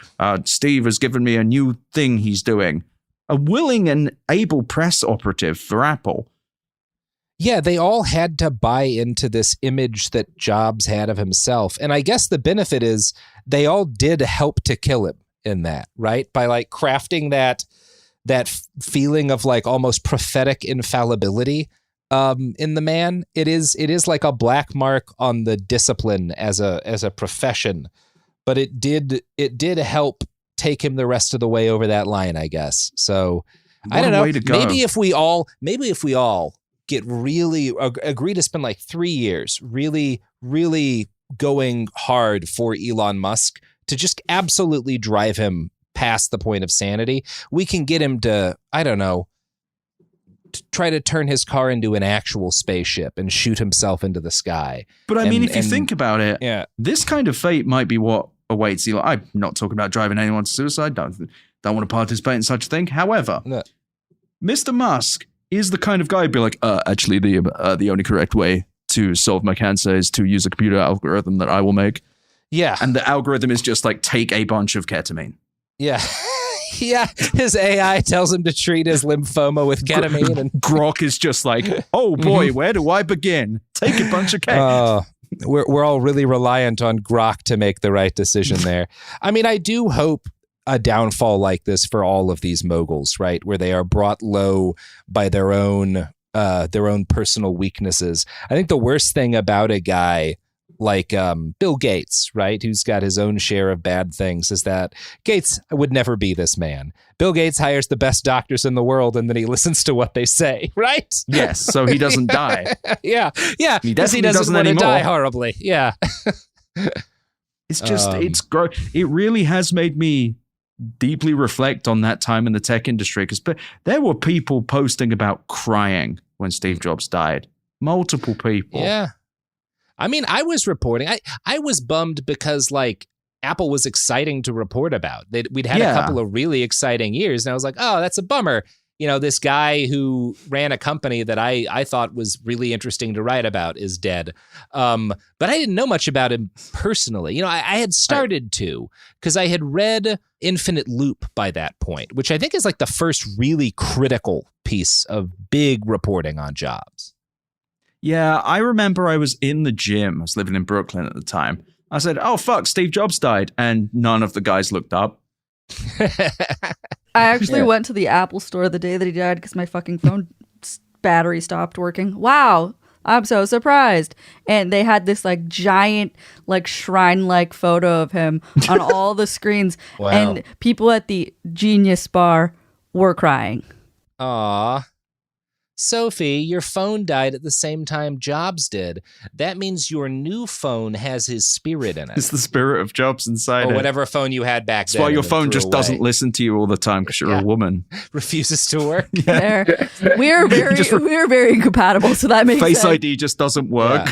Steve has given me a new thing he's doing. A willing and able press operative for Apple. Yeah, they all had to buy into this image that Jobs had of himself. And I guess the benefit is they all did help to kill him in that, right? By like crafting that feeling of like almost prophetic infallibility in the man. It is like a black mark on the discipline as a profession, but it did help take him the rest of the way over that line, I guess. So I don't know. Maybe if we all get really agree to spend like 3 years really, really going hard for Elon Musk to just absolutely drive him past the point of sanity, we can get him to, I don't know, to try to turn his car into an actual spaceship and shoot himself into the sky. But I mean, if you think about it, this kind of fate might be what awaits Elon. I'm not talking about driving anyone to suicide. Don't want to participate in such a thing. However, Mr. Musk is the kind of guy who'd be like, actually, the only correct way to solve my cancer is to use a computer algorithm that I will make. Yeah. And the algorithm is just like, take a bunch of ketamine. Yeah. Yeah. His AI tells him to treat his lymphoma with ketamine. And Grok is just like, oh boy, where do I begin? Take a bunch of ketamine. We're all really reliant on Grok to make the right decision there. I mean, I do hope a downfall like this for all of these moguls, right? Where they are brought low by their own personal weaknesses. I think the worst thing about a guy like Bill Gates, right, who's got his own share of bad things, is that Gates would never be this man. Bill Gates hires the best doctors in the world, and then he listens to what they say, right? Yes, so he doesn't die. Yeah, He definitely doesn't want to anymore. die horribly. Yeah. It's just, it really has made me deeply reflect on that time in the tech industry, because there were people posting about crying when Steve Jobs died. Multiple people. Yeah. I mean, I was reporting. I was bummed because, like, Apple was exciting to report about. We'd had a couple of really exciting years, and I was like, oh, that's a bummer. You know, this guy who ran a company that I thought was really interesting to write about is dead. But I didn't know much about him personally. You know, I had started to, because I had read Infinite Loop by that point, which I think is like the first really critical piece of big reporting on Jobs. Yeah, I remember I was in the gym. I was living in Brooklyn at the time. I said, oh, fuck, Steve Jobs died. And none of the guys looked up. I actually went to the Apple store the day that he died because my fucking phone battery stopped working. Wow, I'm so surprised. And they had this like giant, like shrine-like photo of him on all the screens. Wow. And people at the Genius Bar were crying. Aw. Sophie, your phone died at the same time Jobs did. That means your new phone has his spirit in it. It's the spirit of Jobs inside it. Or whatever phone you had back then. That's why your phone just doesn't listen to you all the time because you're a woman. Refuses to work. We're very incompatible, so that makes Face sense. ID just doesn't work.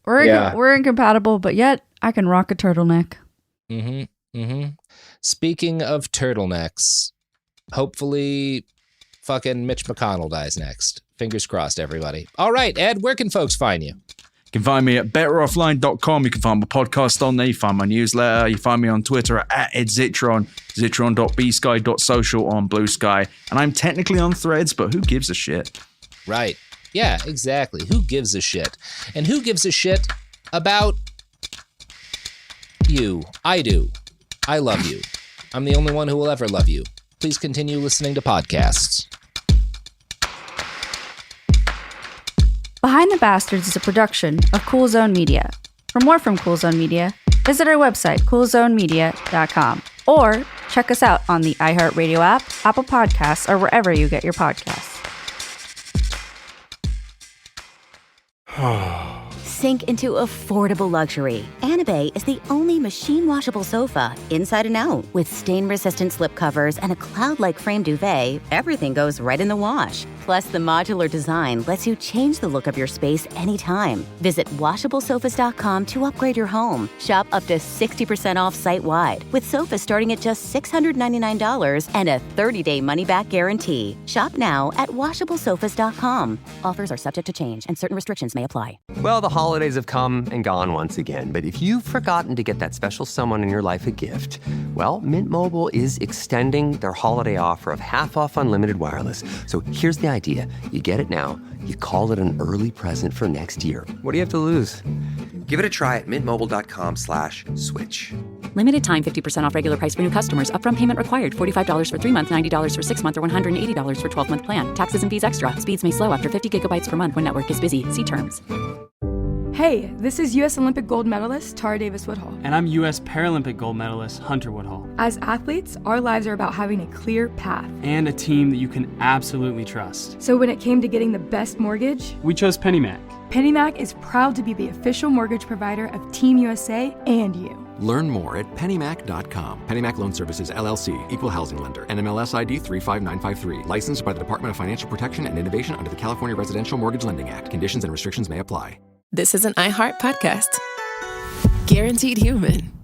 Yeah. We're incompatible, but yet I can rock a turtleneck. Speaking of turtlenecks, hopefully fucking Mitch McConnell dies next. Fingers crossed, everybody. All right, Ed, where can folks find you? You can find me at betteroffline.com. You can find my podcast on there. You find my newsletter. You find me on Twitter at @EdZitron, zitron.bsky.social on Blue Sky. And I'm technically on Threads, but who gives a shit? Right. Yeah, exactly. Who gives a shit? And who gives a shit about you? I do. I love you. I'm the only one who will ever love you. Please continue listening to podcasts. Behind the Bastards is a production of Cool Zone Media. For more from Cool Zone Media, visit our website, coolzonemedia.com, or check us out on the iHeartRadio app, Apple Podcasts, or wherever you get your podcasts. Sink into affordable luxury. Anabe is the only machine-washable sofa, inside and out. With stain-resistant slip covers and a cloud-like frame duvet, everything goes right in the wash. Plus, the modular design lets you change the look of your space anytime. Visit WashableSofas.com to upgrade your home. Shop up to 60% off site-wide, with sofas starting at just $699 and a 30-day money-back guarantee. Shop now at WashableSofas.com. Offers are subject to change, and certain restrictions may apply. Well, the holidays have come and gone once again, but if you've forgotten to get that special someone in your life a gift, well, Mint Mobile is extending their holiday offer of half off unlimited wireless. So here's the idea. You get it now, you call it an early present for next year. What do you have to lose? Give it a try at mintmobile.com/switch. Limited time, 50% off regular price for new customers. Upfront payment required. $45 for 3 months, $90 for 6 months, or $180 for 12-month plan. Taxes and fees extra. Speeds may slow after 50 gigabytes per month when network is busy. See terms. Hey, this is U.S. Olympic gold medalist Tara Davis-Woodhull. And I'm U.S. Paralympic gold medalist Hunter Woodhull. As athletes, our lives are about having a clear path. And a team that you can absolutely trust. So when it came to getting the best mortgage, we chose PennyMac. PennyMac is proud to be the official mortgage provider of Team USA and you. Learn more at pennymac.com. PennyMac Loan Services, LLC, Equal Housing Lender, NMLS ID 35953. Licensed by the Department of Financial Protection and Innovation under the California Residential Mortgage Lending Act. Conditions and restrictions may apply. This is an iHeart podcast. Guaranteed Human.